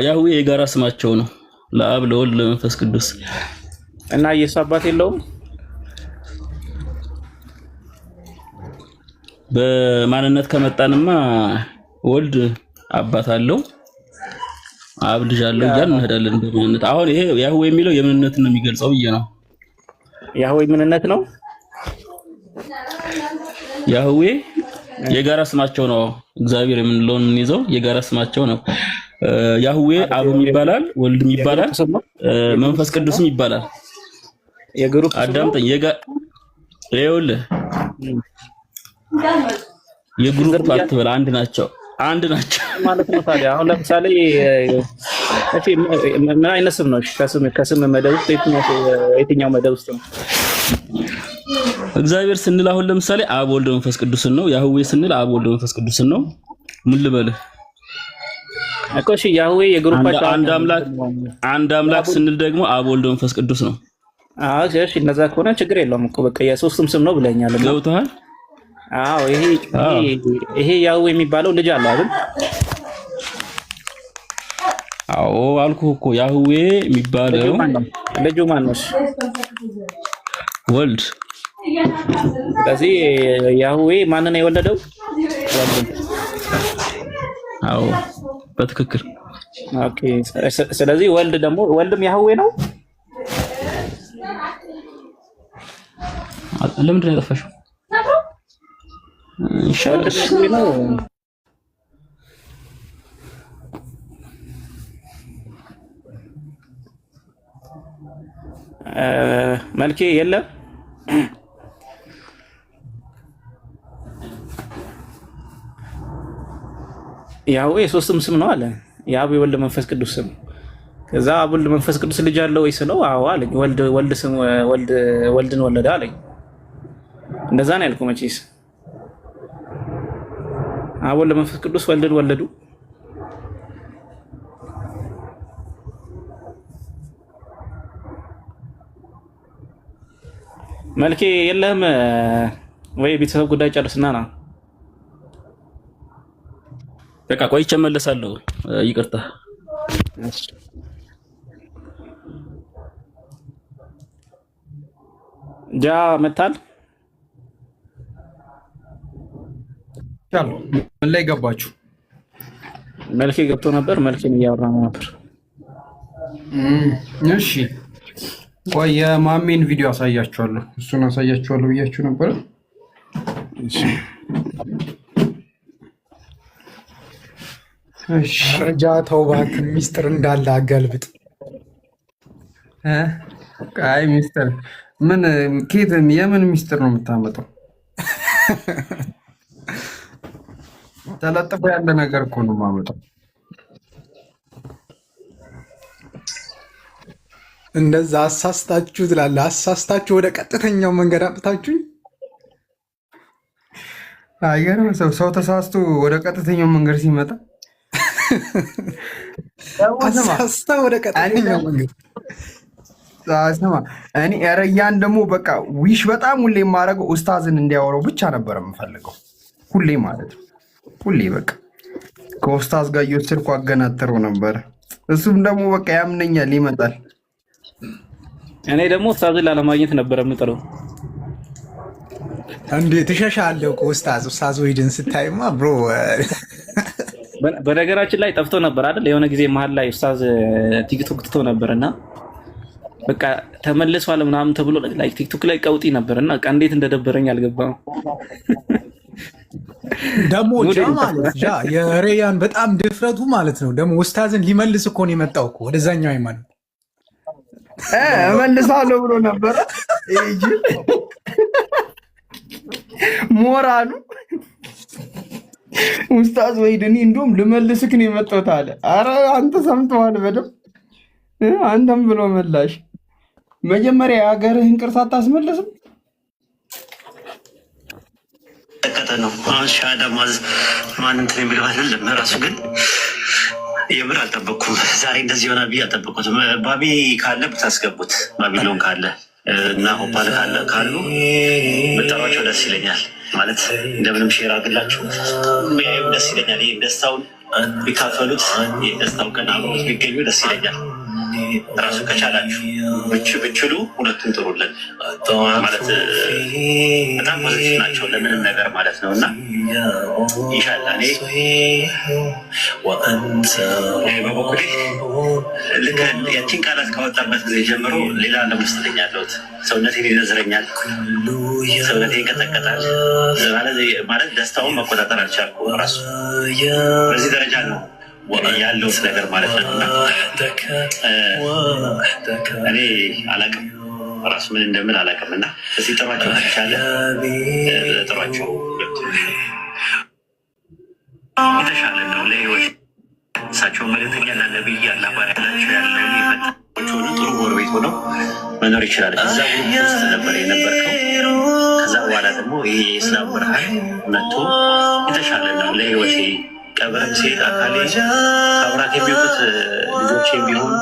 ያህዌ የጋራ ስማቸው ነው ለአብ ለወልድ ለመንፈስ ቅዱስ። እና ኢየሱስ አባት የለውም? በማንነት ከመጣንማ ወልድ አባት አለው፣ አብ ልጅ አለው እያልን እንሄዳለን በማንነት። አሁን ይሄ ያህዌ የሚለው የምንነትን ነው የሚገልጸው ብዬ ነው። ያህዌ ምንነት ነው? ያህዌ የጋራ ስማቸው ነው። እግዚአብሔር የምንለውን የምንይዘው የጋራ ስማቸው ነው። ያህዌ አብም ይባላል፣ ወልድም ይባላል፣ መንፈስ ቅዱስም ይባላል። የግሩፕ አዳምጠኝ። ይኸውልህ የግሩፕ አትበል፣ አንድ ናቸው ማለት ነው። ታዲያ አሁን ለምሳሌ እሺ ምን አይነት ስም ነው? ከስም መደብ ውስጥ የትኛው መደብ ውስጥ ነው? እግዚአብሔር ስንል አሁን ለምሳሌ አብ ወልድ መንፈስ ቅዱስን ነው። ያህዌ ስንል አብ ወልድ መንፈስ ቅዱስን ነው። ምን ልበልህ እኮ እሺ ያህዌ የግሩፓቸው አንድ አምላክ ስንል ደግሞ አብ ወልድ መንፈስ ቅዱስ ነው። እሺ እነዛ ከሆነ ችግር የለውም እኮ በቃ የሶስቱም ስም ነው ብለኛል። ገብቶሃል? አዎ ይሄ ያህዌ የሚባለው ልጅ አለ አይደል? አዎ አልኩህ እኮ ያህዌ የሚባለው ልጁ ማን ነው? ወልድ። ስለዚህ ያህዌ ማንን ነው የወለደው? አዎ በትክክል። ኦኬ ስለዚህ ወልድም ያህዌ ነው። ለምንድን ነው የጠፋሽው? ወልድ ነው። መልኬ የለም። ያህዌ የሶስትም ስም ነው አለ። የአብ የወልድ መንፈስ ቅዱስ ስም። ከዛ አብ ወልድ መንፈስ ቅዱስ ልጅ አለው ወይ ስለው አዎ አለኝ። ወልድን ወለደ አለኝ። እንደዛ ነው ያልኩህ። መቼስ አብ ወልድ መንፈስ ቅዱስ ወልድን ወለዱ። መልኬ የለህም ወይ? ቤተሰብ ጉዳይ ጨርስና ና። በቃ ቆይቼ እመለሳለሁ። ይቅርታ። ጃ መታል ምን ላይ ገባችሁ? መልኬ ገብቶ ነበር። መልኬን እያወራ ነበር። እሺ ቆይ የማሜን ቪዲዮ አሳያችኋለሁ። እሱን አሳያችኋለሁ ብያችሁ ነበር። ጃ ተው እባክህ፣ ሚስጥር እንዳለ አገልብጥ። አይ ሚስጥር ምን ኬት የምን ሚስጥር ነው የምታመጣው? ተለጥፎ ያለ ነገር እኮ ነው የማመጣው። እንደዛ አሳስታችሁ ትላለህ። አሳስታችሁ ወደ ቀጥተኛው መንገድ አምጥታችሁ። አይገርም? ሰው ተሳስቶ ወደ ቀጥተኛው መንገድ ሲመጣ አሳስታ ወደ ቀጥተኛው መንገድ ስማ እኔ ረያን ደግሞ በቃ ዊሽ በጣም ሁሌ የማደርገው ኡስታዝን እንዲያወራው ብቻ ነበር የምፈልገው። ሁሌ ማለት ነው። ሁሌ በቃ ከኡስታዝ ጋር እየወሰድኩ አገናጥረው ነበር። እሱም ደግሞ በቃ ያምነኛል፣ ይመጣል። እኔ ደግሞ ኡስታዝን ላለማግኘት ነበር የምጥረው። እንዴ ትሸሻለህ እኮ ኡስታዝ ወይድን ስታይማ ብሮ። በነገራችን ላይ ጠፍቶ ነበር አይደል? የሆነ ጊዜ መሀል ላይ ኡስታዝ ቲክቶክ ትቶ ነበርና በቃ ተመልሷል ምናምን ተብሎ ላይ ቲክቶክ ላይ ቀውጢ ነበርና በቃ እንዴት እንደደበረኝ አልገባም። ደግሞ የሬያን በጣም ድፍረቱ ማለት ነው። ደግሞ ኡስታዝን ሊመልስ እኮ ነው የመጣው እኮ ወደዛኛው ሃይማኖት እመልሳለሁ ብሎ ነበር። እጂ ሞራሉ ኡስታዝ ወይድኒ እንደውም ልመልስክ ነው የመጣሁት አለ። ኧረ አንተ ሰምተዋል በደምብ አንተም ብሎ መላሽ። መጀመሪያ የሀገርህን ቅርስ አታስመልስም? ተከተ ነው ሻዳ ማን እንትን የሚለው አይደለም። ራሱ ግን የምር አልጠበቅኩም። ዛሬ እንደዚህ ይሆናል ብዬ አልጠበቅኩትም። ባቢ ካለ ብታስገቡት፣ ባቢሎን ካለ እና ሆፓል ካሉ ብጠሯቸው ደስ ይለኛል። ማለት እንደምንም ሼር አድርግላችሁ ደስ ይለኛል። ይህ ደስታውን ቢካፈሉት፣ የደስታው ቀን አብሮት ቢገኙ ደስ ይለኛል። ራሱ ከቻላችሁ ብችሉ ሁለቱን ጥሩልን። ማለት በጣም ፖዚቲቭ ናቸው ለምንም ነገር ማለት ነው። እና ኢንሻላህ እኔ በበኩሌ ልክ ያቺን ቃላት ካወጣበት ጊዜ ጀምሮ ሌላ ዓለም ውስጥ ነኝ ያለሁት። ሰውነቴን ይነዝረኛል፣ ሰውነቴን ይንቀጠቀጣል። ማለት ደስታውን መቆጣጠር አልቻልኩም። ራሱ በዚህ ደረጃ ነው ያለው ነገር ማለት ነው። እና እኔ አላቅም ራሱ ምን እንደምን አላቅም። እና እዚህ ጥሯቸው ከተቻለ ጥሯቸው የተሻለ ነው ለህይወት። እሳቸው መልእክተኛ ለነብይ አላህ ባሪያ ያላቸው ያለውን የፈጠሮች ሆነ ጥሩ ጎረቤት ሆነው መኖር ይችላል። እዛ ግሩፕ ውስጥ ነበር የነበርከው። ከዛ በኋላ ደግሞ ይሄ የእስላም ብርሃን መጥቶ የተሻለ ነው ለህይወቴ። ቀብረም ሲሄድ አካሌ አብራት የሚወጡት ልጆች ቢሆን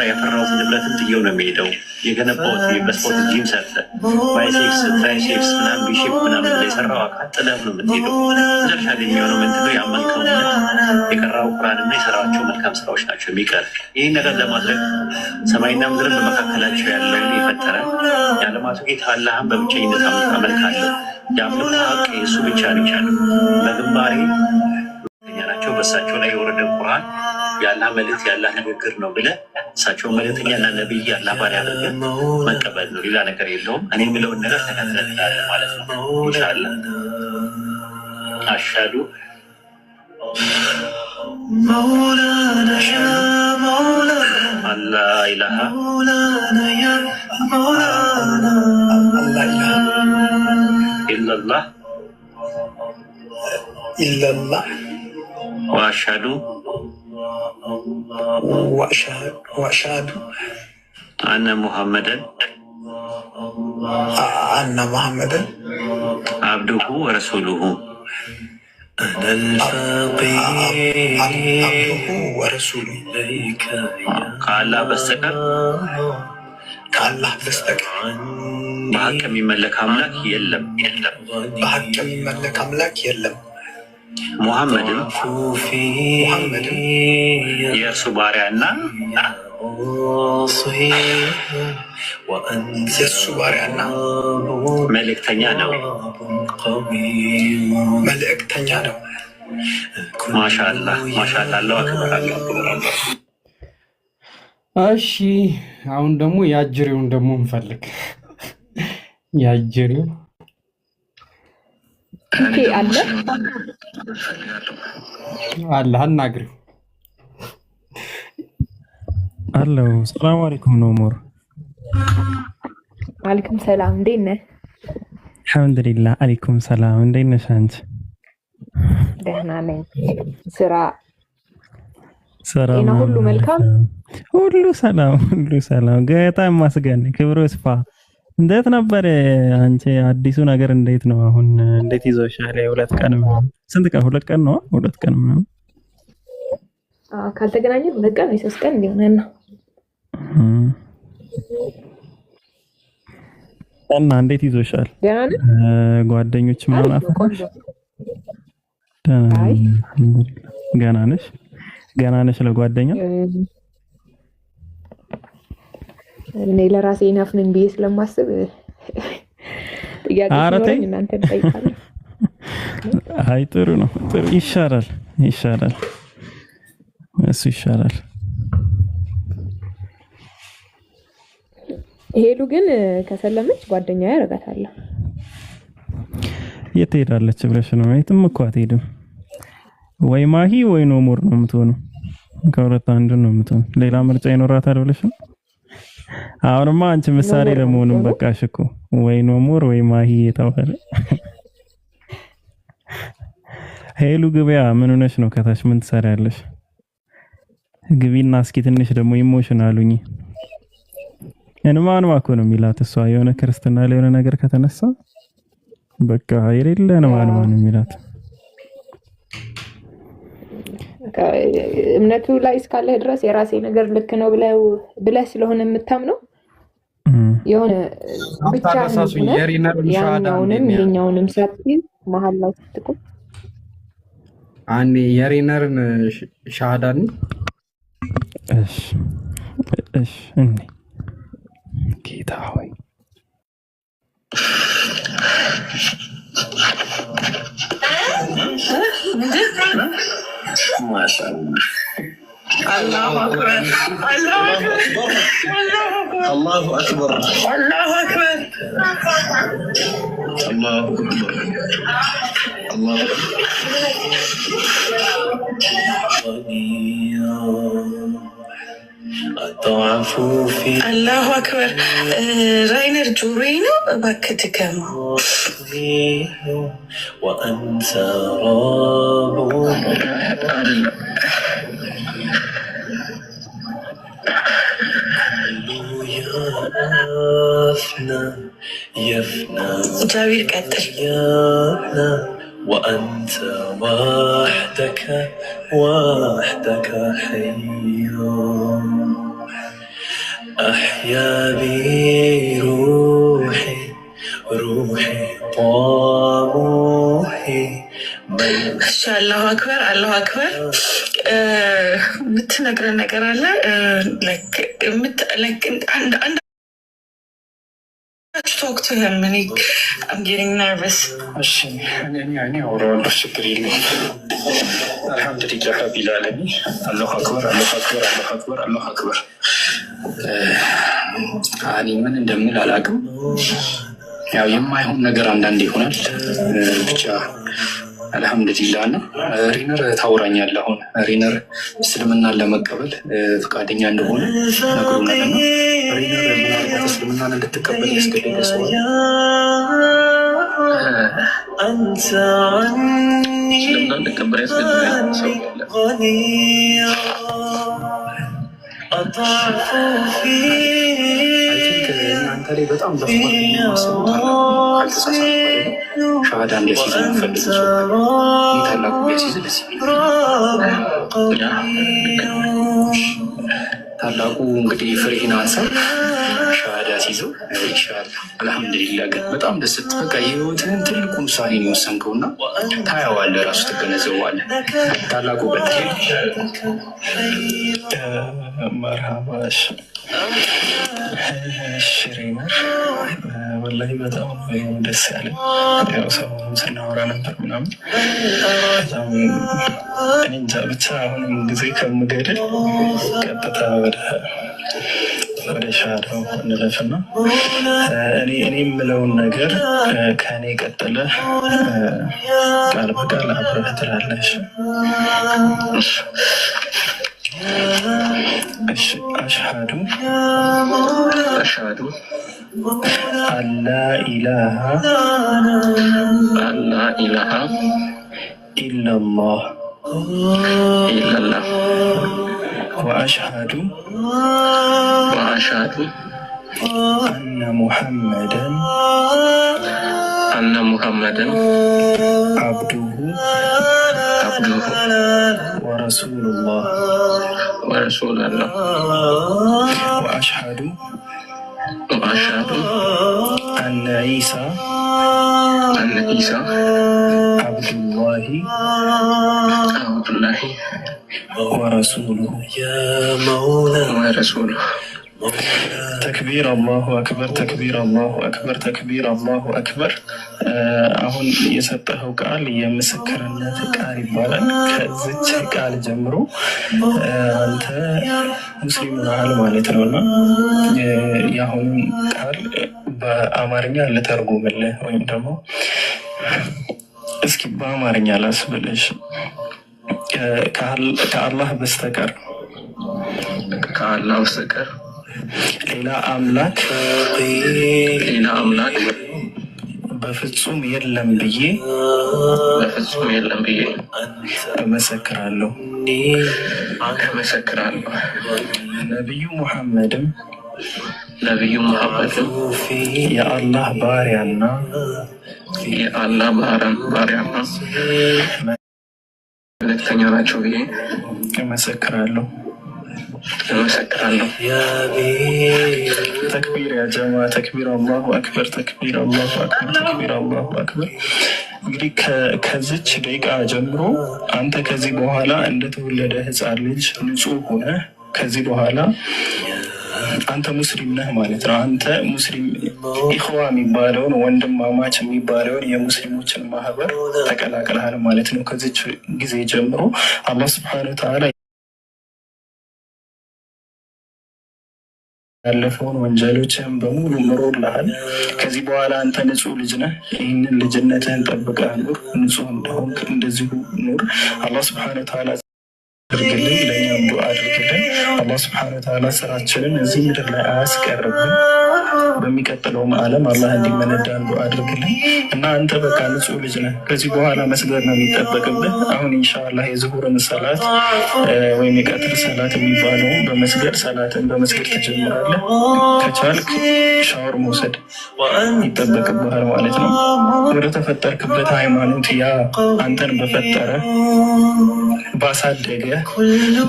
ያፈራሁት ንብረትን ጥየው ነው የሚሄደው። የገነባሁት በስፖርት ጂም ሰርተ ባይሴክስ ትራይሴፕስ ምናምን ቢሼፕ ምናምን የሰራው አካል ጥለህ ነው የምትሄደው። መጨረሻ ላይ የሚሆነው ምንድነው? ያመልከው የቀራው ቁርአንና የሰራቸው መልካም ስራዎች ናቸው የሚቀር። ይህን ነገር ለማድረግ ሰማይና ምድርን በመካከላቸው ያለውን የፈጠረ የዓለማቱ ጌታ አላህን በብቸኝነት አመልካለሁ። የአምልኮ ሀቅ የእሱ ብቻ ነች ያለው። በግንባሬ ናቸው በእሳቸው ላይ የወረደ ቁርአን የአላህ መልእክት የአላህ ንግግር ነው ብለህ እሳቸው መልእክተኛና ነብይ የአላህ ባሪያ አድርገህ መቀበል ነው። ሌላ ነገር የለውም። እኔ የምለውን ነገር ተከትለህ ትላለህ ማለት ነው። ኢንሻአላህ አሽሀዱ አላ ኢላሃ ኢለላህ ወአሽሀዱ አነ ሙሐመደን አብዱሁ ወረሱሉሁ ከአላህ በስተቀር በሀቅ የሚመለክ አምላክ የለም። ሙሐመድም የእርሱ ባሪያና መልእክተኛ ነው። ማሻአላህ ማሻአላህ አክበር። እሺ አሁን ደግሞ የአጅሬውን ደግሞ እንፈልግ። የአጅሬው አለ አናግሪው አለው። ሰላም አለይኩም ነው ሞር አለይኩም ሰላም። እንዴት ነህ? አልሐምዱሊላህ። አለይኩም ሰላም። እንዴት ነሽ አንቺ? ደህና ነኝ። ስራ ጤና ሁሉ መልካም፣ ሁሉ ሰላም። ጌታ ይመስገን፣ ክብሩ ይስፋ። እንዴት ነበር አንቺ? አዲሱ ነገር እንዴት ነው አሁን? እንዴት ይዞሻል? 2 ቀን ስንት ቀን? 2 ቀን ነው። 2 ቀን ምናምን። ካልተገናኘን በቀን ወይ 3 ቀን ሊሆነና እና እንዴት ይዞሻል? ጓደኞች ምናምን አፈራሽ? ገና ነሽ ለጓደኛ? እኔ ለራሴ ናፍነን ብዬ ስለማስብ ጥያቄ ሲኖረኝ እናንተ ጠይቃለሁ። አይ ጥሩ ነው፣ ጥሩ ይሻላል። እሱ ይሻላል። ሄሉ ግን ከሰለመች ጓደኛ ያረጋታለሁ። የት ሄዳለች ብለሽ ነው? የትም እኮ አትሄድም። ወይ ማሂ ወይ ኖሞር ነው የምትሆነው። ከሁለት አንዱ ነው የምትሆነው። ሌላ ምርጫ ይኖራታል ብለሽ ነው? አሁንማ አንቺ ምሳሌ ለመሆኑም በቃሽ እኮ። ወይ ኖሞር ወይ ማሂ የተባለ ሄሉ ግቢያ ምን ሆነሽ ነው? ከታች ምን ትሰሪያለሽ? ግቢና እስኪ ትንሽ ደግሞ ኢሞሽናሉኝ። እንማን ማኮ ነው የሚላት እሷ የሆነ ክርስትና ላይ የሆነ ነገር ከተነሳ በቃ የሌለ እንማን ነው የሚላት። እምነቱ ላይ እስካለ ድረስ የራሴ ነገር ልክ ነው ብለህ ስለሆነ የምታምነው የሆነ ብቻ ያኛውንም ሳትይ መሀል ላይ ስትቆም አንዴ የሪነርን ሻሃዳን እሺ እንዴ ጌታ ሆይ الله أكبر الله أكبر الله أكبر الله أكبر الله أكبر الله أكبر الله أكبر راينر جورينو باكتكم وأنت رب يفنى جاوير قتل يفنى وأنت وحدك حي أحيا بروحي طاموحي ما شاء الله أكبر الله أكبر متنقرن نقرالة like and talk to him and I'm getting nervous. يعني أورا شكري الحمد لله رب العالمين الله أكبر الله أكبر الله أكبر الله أكبر يعني من እንደምን አላውቅም ያው የማይሆን ነገር አንዳንዴ ይሆናል ብቻ አልহামዱሊላህ ነው። ሪነር ታውራኛለህ አሁን ሪነር እስልምናን ለመቀበል ፍቃደኛ እንደሆነ ነግሮናል ነው። ሪነር ምናልባት እስልምናን እንድትቀበል ያስገደደ ሰው አንተ እስልምናን እንድትቀበል ያስገደደ ሰው እናንተ ላይ በጣም ሻሃዳ እንዲያስይዝ የሚፈልግ ሰው ታላቁ ቢያስይዝ ደስ ታላቁ እንግዲህ ፍሬህን አንሳብ ሻሃዳ ሲይዘው ይሻላል። አልሐምዱሊላህ ግን በጣም ደስ በቃ የህይወትህን ትልቁ ውሳኔ ነው የወሰንከውና ታየዋለህ፣ ራሱ ትገነዘበዋለህ። ታላቁ በትሄድ መርሃባሽ ሽሪመር ወላሂ በጣም ደስ ያለ ያው ሰሞኑን ስናወራ ነበር ምናምን በጣም እኔ እንጃ ብቻ አሁንም ጊዜ ከምገድል ቀጥታ ወደ ሻሃዳው እንለፍና እኔ የምለውን ነገር ከእኔ ቀጥለ ቃል በቃል አብረህ ትላለሽ። أشهد أن لا إله إلا الله وأشهد أن محمدا عبده عبده ورسول الله وأشهد أن عيسى عبد الله ورسوله ተክቢር አላሁ አክበር ተክቢር አላሁ አክበር ተክቢር አላሁ አክበር። አሁን የሰጠኸው ቃል የምስክርነት ቃል ይባላል። ከዚች ቃል ጀምሮ አንተ ሙስሊም ነሃል ማለት ነው እና የአሁኑን ቃል በአማርኛ ልተርጉምልህ ወይም ደግሞ እስኪ በአማርኛ ላስብልሽ። ከአላህ በስተቀር ሌላ አምላክ በፍጹም የለም ብዬ እመሰክራለሁ። ነቢዩ ሙሐመድም የአላህ ባሪያና መልእክተኛ ናቸው ብዬ እመሰክራለሁ። ተክቢር ያ ጀማ ተክቢር አላሁ አክበር ተክቢር አላሁ አክበር ተክቢር አላሁ አክበር። እንግዲህ ከዚች ደቂቃ ጀምሮ አንተ ከዚህ በኋላ እንደተወለደ ሕፃን ልጅ ንጹህ ሆነ ከዚህ በኋላ አንተ ሙስሊም ነህ ማለት ነው። አንተ ሙስሊም ኢኽዋ የሚባለውን ወንድማማች የሚባለውን የሙስሊሞችን ማህበር ተቀላቅለሃል ማለት ነው። ከዚች ጊዜ ጀምሮ አላህ ስብሐነሁ ወተዓላ ያለፈውን ወንጀሎችህን በሙሉ ምሮልሃል። ከዚህ በኋላ አንተ ንጹህ ልጅ ነህ። ይህንን ልጅነትህን ጠብቀህ ኑር። ንጹህ እንደሆንክ እንደዚሁ ኑር። አላህ ስብሐነሁ ወተዓላ አድርግልን፣ ለእኛም ዱዓ አድርግልን። አላህ ስብሐነሁ ወተዓላ ስራችንን እዚህ ምድር ላይ አያስቀርብን። በሚቀጥለውም ዓለም አላህ እንዲመነዳን ዱዓ አድርግልን እና አንተ በቃ ንጹህ ልጅ ነህ። ከዚህ በኋላ መስገድ ነው የሚጠበቅብህ። አሁን ኢንሻአላህ የዙሁርን ሰላት ወይም የቀትር ሰላት የሚባለውን ሰላትን በመስገድ ትጀምራለህ። ከቻልክ ሻወር መውሰድ ይጠበቅብሃል ማለት ነው። ወደ ተፈጠርክበት ሃይማኖት ያ አንተን በፈጠረ ባሳደገ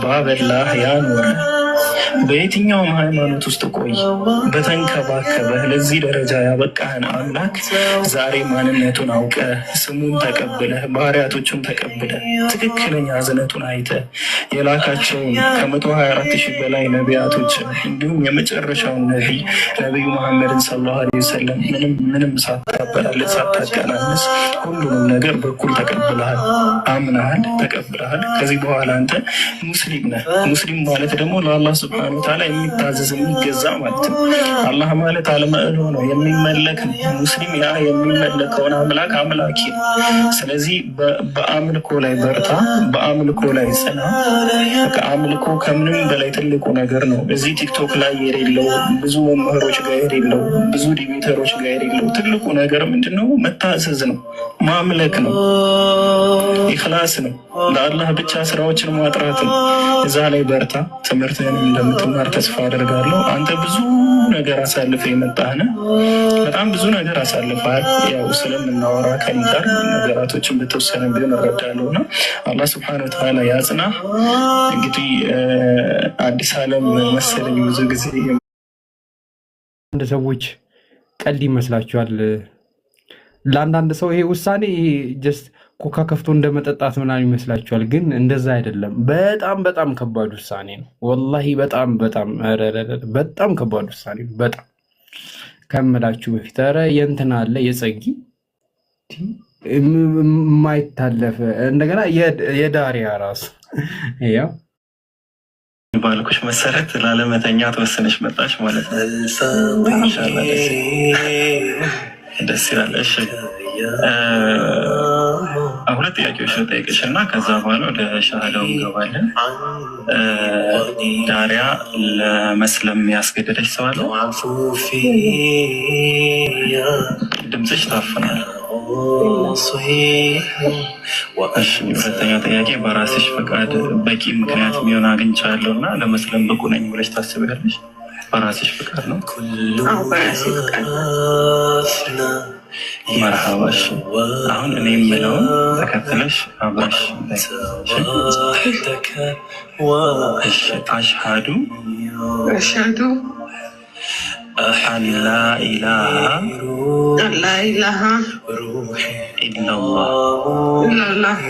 ባበላህ ያኖረ በየትኛውም ሃይማኖት ውስጥ ቆይ በተንከባከበህ ለዚህ ደረጃ ያበቃህን አምላክ ዛሬ ማንነቱን አውቀህ ስሙን ተቀብለህ ባህሪያቶቹን ተቀብለህ ትክክለኛ እዝነቱን አይተህ የላካቸውን ከ124,000 በላይ ነቢያቶችን እንዲሁም የመጨረሻውን ነቢዩ መሐመድን ሰለላሁ ዐለይሂ ወሰለም ምንም ሳታበላልጥ ሳታቀናንስ ሁሉንም ነገር በኩል ተቀብለሃል፣ አምነሃል፣ ተቀብለሃል። ከዚህ በኋላ አንተ ሙስሊም ነህ። ሙስሊም ማለት ደግሞ ለአላህ ስብሐነሁ ወተዓላ የሚታዘዝ የሚገዛ ማለት ነው። አላህ ማለት አልመእሎ ነው፣ የሚመለክ ነው። ሙስሊም ያ የሚመለከውን አምላክ አምላኪ ነው። ስለዚህ በአምልኮ ላይ በርታ፣ በአምልኮ ላይ ጽና። አምልኮ ከምንም በላይ ትልቁ ነገር ነው። እዚህ ቲክቶክ ላይ የሌለው ብዙ መምህሮች ጋር የሌለው ብዙ ዲቤተሮች ጋር የሌለው ትልቁ ነገር ምንድን ነው? መታዘዝ ነው፣ ማምለክ ነው፣ ኢኽላስ ነው፣ ለአላህ ብቻ ስራዎችን ማጥራት ነው። እዛ ላይ በርታ። ትምህርትህንም እንደምትማር ተስፋ አደርጋለሁ። አንተ ብዙ ነገር አሳልፈ የመጣህ ነህ። በጣም ብዙ ነገር አሳልፈሃል። ያው ስለምናወራ ከኔ ጋር ነገራቶችን በተወሰነ ቢሆን እረዳለሁ እና አላህ ስብሐነሁ ወተዓላ ያጽናህ። እንግዲህ አዲስ ዓለም መሰለኝ ብዙ ጊዜ አንድ ሰዎች ቀልድ ይመስላችኋል። ለአንዳንድ ሰው ይሄ ውሳኔ ጀስት ኮካ ከፍቶ እንደመጠጣት ምናምን ይመስላችኋል፣ ግን እንደዛ አይደለም። በጣም በጣም ከባድ ውሳኔ ነው። ወላሂ በጣም ከባድ ውሳኔ ነው። በጣም ከምላችሁ በፊት ኧረ የእንትና አለ የጸጊ የማይታለፍ እንደገና የዳሪያ ራሱ ያው ባልኩሽ መሰረት ላለመተኛ ተወሰነች መጣች ማለት ነው። ደስ ይላል። እሺ ሁለት ጥያቄዎች ልጠይቅሽ እና ከዛ በኋላ ወደ ሻሃዳው እንገባለን። ዳሪያ ለመስለም ያስገደደች ሰው አለ? ድምፅሽ ታፍናል። እሺ ሁለተኛው ጥያቄ በራስሽ ፈቃድ በቂ ምክንያት የሚሆን አግኝቻለሁ እና ለመስለም ብቁ ነኝ ብለሽ ታስቢያለሽ? በራስሽ ፍቃድ ነው? አዎ በራሴ ፍቃድ። መርሃባሽ። አሁን እኔ የምለውን ተከትለሽ አብረሽ አሽሃዱ አላ ኢላሃ ኢላላህ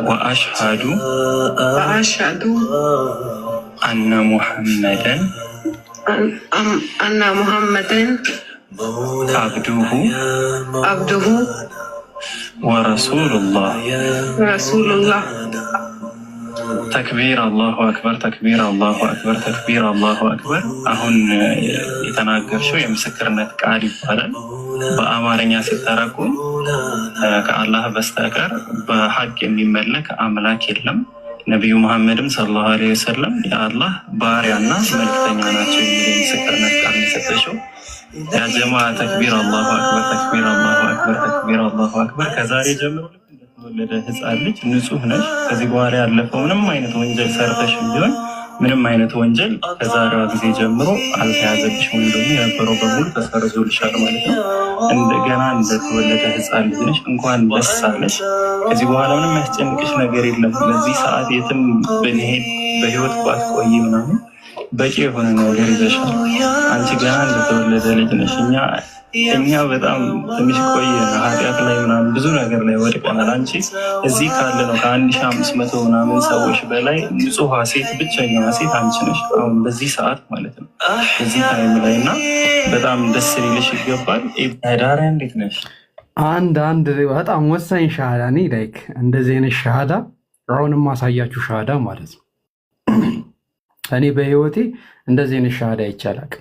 ወአሽሃዱ አነ ሙሐመደን አብዱሁ ወረሱሉላህ። ተክቢር አላሁ አክበር፣ ተክቢር አላሁ አክበር፣ ተክቢር አላሁ አክበር። አሁን የተናገርሽው የምስክርነት ቃል ይባላል። በአማርኛ ሲተረጎም ከአላህ በስተቀር በሀቅ የሚመለክ አምላክ የለም፣ ነቢዩ መሐመድም ሰለላሁ ዐለይሂ ወሰለም የአላህ ባሪያና መልክተኛ ናቸው የሚል የምስክርነት ቃል የሰጠሽው። ያ ጀማ ተክቢር አላሁ አክበር፣ ተክቢር አላሁ አክበር፣ ተክቢር አላሁ አክበር። ከዛሬ ጀምሮ እንደተወለደ ህፃን ልጅ ንጹህ ነሽ። ከዚህ በኋላ ያለፈው ምንም አይነት ወንጀል ሰርተሽ ቢሆን ምንም አይነት ወንጀል ከዛሬዋ ጊዜ ጀምሮ አልተያዘልሽ፣ ወይም ደግሞ የነበረው በሙሉ ተሰርዞልሻል ማለት ነው። እንደገና እንደተወለደ ህፃን ልጅ ነሽ። እንኳን ደስ አለሽ። ከዚህ በኋላ ምንም ያስጨንቅሽ ነገር የለም። በዚህ ሰዓት የትም ብንሄድ በህይወት ባትቆይ ምናምን በቂ የሆነ ነገር ይዘሻል። አንቺ ገና እንደተወለደ ልጅ ነሽ። እኛ በጣም ትንሽ ቆየ ኃጢአት ላይ ምናምን ብዙ ነገር ላይ ወድቀናል። አንቺ እዚህ ካለ ነው ከ1500 ምናምን ሰዎች በላይ ንጹህ ሴት ብቸኛዋ ሴት አንቺ ነሽ አሁን በዚህ ሰዓት ማለት ነው፣ በዚህ ታይም ላይ እና በጣም ደስ ሊልሽ ይገባል። ዳራ እንዴት ነሽ? አንድ በጣም ወሳኝ ሻሃዳ እኔ ላይክ እንደዚህ አይነት ሻሃዳ አሁንም ማሳያችሁ ሻሃዳ ማለት ነው። እኔ በህይወቴ እንደዚህ አይነት ሻሃዳ ይቻላል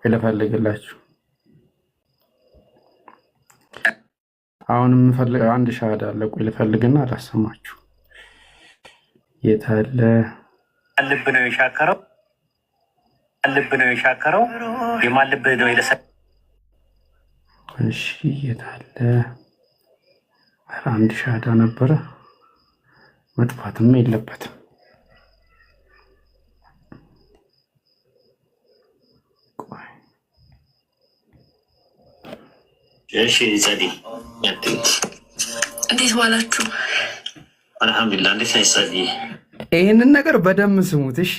ልፈልግላችሁ። አሁን የምፈልገው አንድ ሻሃዳ አለ። ቆይ ልፈልግና አላሰማችሁ። የት አለ? ልብ ነው የሻከረው፣ ልብ ነው የሻከረው። የማን ልብ ነው የለሰ? እሺ የት አለ? አንድ ሻሃዳ ነበረ፣ መጥፋትም የለበትም። እሺ ጸዲ እንዴት ዋላችሁ? አልሐምዱሊላህ። እንዴት ነሽ ጸዲ? ይህንን ነገር በደንብ ስሙት እሺ።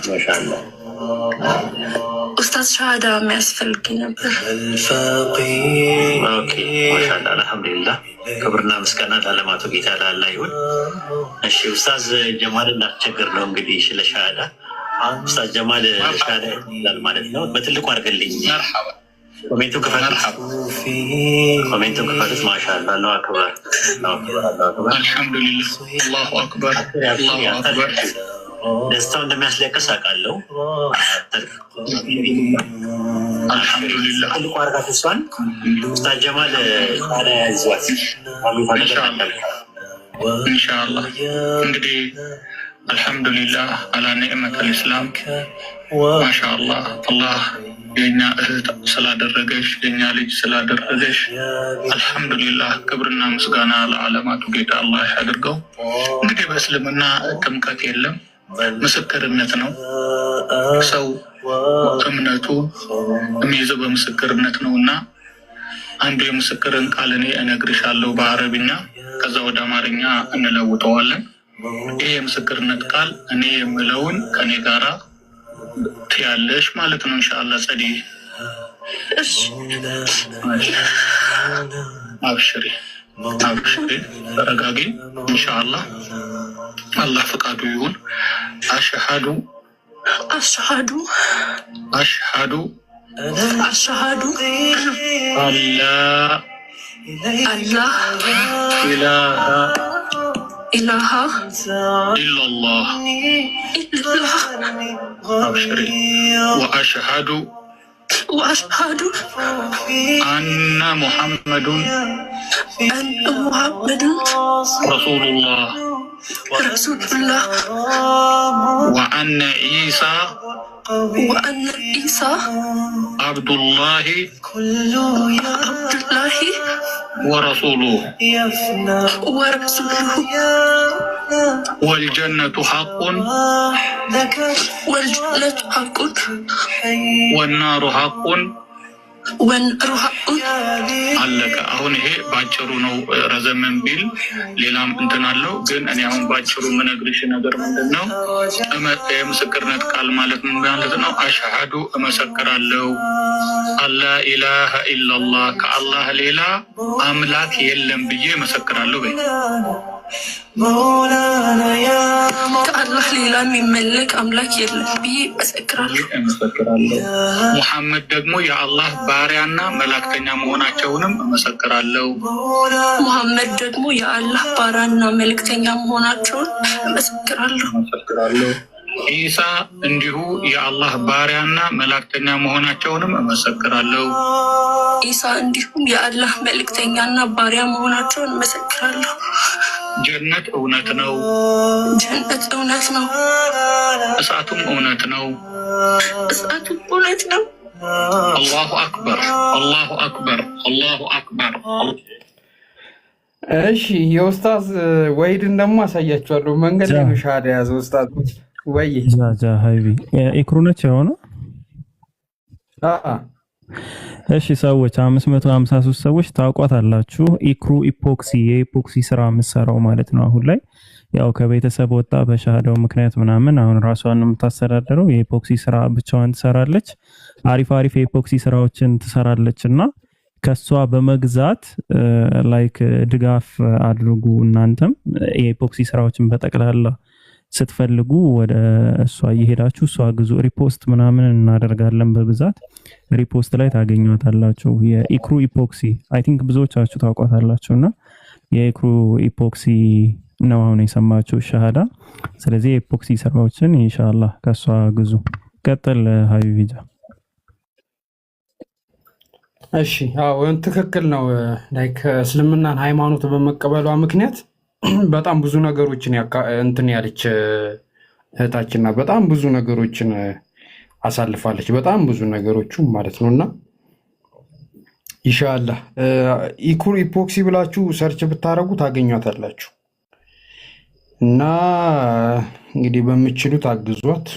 ማሻአላህ ኡስታዝ ሻሃዳ የሚያስፈልገኝ ነበር። ኦኬ ማሻአላህ አልሐምዱሊላህ። ክብርና ምስጋና ለዓለማቱ ጌታ ለአላህ ይሁን። እሺ ኡስታዝ ጀማል እንዳትቸገር ነው እንግዲህ ስለ ሻሃዳ ኡስታዝ ጀማል ሻሃዳ ይላል ማለት ነው። በትልቁ አድርገልኝ ኮሜንቱን ክፈቱት፣ ኮሜንቱን ክፈቱት። ማሻአላህ አላሁ አክበር፣ አልሐምዱሊላህ፣ አላሁ አክበር፣ አላሁ አክበር። ደስታው እንደሚያስለቅስ አውቃለሁ። አልሐምዱሊላህ ትልቁ አድርጋት እሷን። ኡስታዝ ጀማል ሻሃዳ ያዟት ኢንሻአላህ። እንግዲህ አልሐምዱሊላህ አላ ኒዕመተል ኢስላም ማሻአላህ። አላህ የኛ እህት ስላደረገሽ የኛ ልጅ ስላደረገሽ አልሐምዱሊላህ። ክብርና ምስጋና ለዓለማቱ ጌታ አላህ ያድርገው። እንግዲህ በእስልምና ጥምቀት የለም፣ ምስክርነት ነው። ሰው እምነቱ የሚይዘው በምስክርነት ነው እና አንዱ የምስክርን ቃል እኔ እነግርሻለሁ በአረብኛ፣ ከዛ ወደ አማርኛ እንለውጠዋለን። ይህ የምስክርነት ቃል እኔ የምለውን ከኔ ጋራ ትያለሽ ማለት ነው ኢንሻአላህ። ጸዲ አብሽሪ አብሽሪ፣ ተረጋጊ ኢንሻአላህ። አላህ ፈቃዱ ይሁን። አሽሃዱ አሽሃዱ አሽሃዱ አሽሃዱ አላ አላህ ኢላሃ ኢላላህ አብሽሪ ወአሽሃዱ አነ ሙሐመዱን ረሱሉላህ ወአነ ኢሳ አብዱላሂ ወረሱሉሁ والجنة حق والنار حق አለቀ። አሁን ይሄ ባጭሩ ነው። ረዘምን ቢል ሌላም እንትን አለው፣ ግን እኔ አሁን ባጭሩ የምነግርሽ ነገር ምንድነው? የምስክርነት ቃል ማለት ምን ማለት ነው? አሽሃዱ እመሰክራለሁ አላ ኢላሃ ኢላላህ ከአላህ ሌላ አምላክ የለም ብዬ እመሰክራለሁ በይ። ከአላህ ሌላ የሚመለክ አምላክ የለም ብዬ እመሰክራለሁ። ሙሐመድ ደግሞ የአላህ ባሪያና መላእክተኛ መሆናቸውንም እመሰክራለሁ። ሙሐመድ ደግሞ የአላህ ባሪያና መልእክተኛ መሆናቸውን እመሰክራለሁ። ኢሳ እንዲሁ የአላህ ባሪያና መላእክተኛ መሆናቸውንም እመሰክራለሁ። ኢሳ እንዲሁም የአላህ መልእክተኛና ባሪያ መሆናቸውን እመሰክራለሁ። ጀነት እውነት ነው። ጀነት እውነት ነው። እሳቱም እውነት ነው። እሳቱም እውነት ነው። አላሁ አክበር፣ አላሁ አክበር፣ አላሁ አክበር። እሺ የኡስታዝ ወሂድን ደግሞ አሳያችኋለሁ። መንገድ ላይ ነው ሻሃዳ ያዘው ኡስታዝ ወይ ጃ ሀይቢ ኢክሩ ነች የሆነው። እሺ ሰዎች 553 ሰዎች ታውቋታላችሁ። ኢክሩ ኢፖክሲ የኢፖክሲ ስራ የምትሰራው ማለት ነው። አሁን ላይ ያው ከቤተሰብ ወጣ በሻሃዳው ምክንያት ምናምን አሁን ራሷን የምታስተዳደረው የኢፖክሲ ስራ ብቻዋን ትሰራለች። አሪፍ አሪፍ የኢፖክሲ ስራዎችን ትሰራለች እና ከሷ በመግዛት ላይክ ድጋፍ አድርጉ። እናንተም የኢፖክሲ ስራዎችን በጠቅላላ ስትፈልጉ ወደ እሷ እየሄዳችሁ እሷ ግዙ። ሪፖስት ምናምን እናደርጋለን በብዛት ሪፖስት ላይ ታገኟታላችሁ። የኢክሩ ኢፖክሲ አይ ቲንክ ብዙዎቻችሁ ታውቋታላችሁና የኢክሩ ኢፖክሲ ነው አሁን የሰማችሁ ሻሃዳ። ስለዚህ የኢፖክሲ ስራዎችን ኢንሻአላህ ከሷ ግዙ። ቀጥል ሀቢብጃ። እሺ አዎ ትክክል ነው። ላይክ እስልምናን ሃይማኖት በመቀበሏ ምክንያት በጣም ብዙ ነገሮችን እንትን ያለች እህታችንና በጣም ብዙ ነገሮችን አሳልፋለች። በጣም ብዙ ነገሮቹ ማለት ነውና ኢንሻአላህ ኢክሩ ኢፖክሲ ብላችሁ ሰርች ብታረጉ ታገኟታላችሁ። እና እንግዲህ በምችሉት አግዟት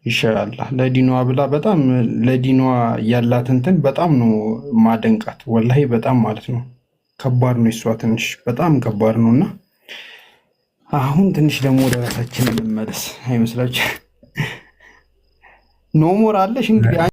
ኢንሻአላህ። ለዲኗ ብላ በጣም ለዲኗ ያላት እንትን በጣም ነው ማደንቃት። ወላሂ በጣም ማለት ነው ከባድ ነው። እሷ ትንሽ በጣም ከባድ ነውና አሁን ትንሽ ደግሞ ወደ ራሳችን እንመለስ አይመስላችሁ? ኖ ሞር አለሽ እንግዲህ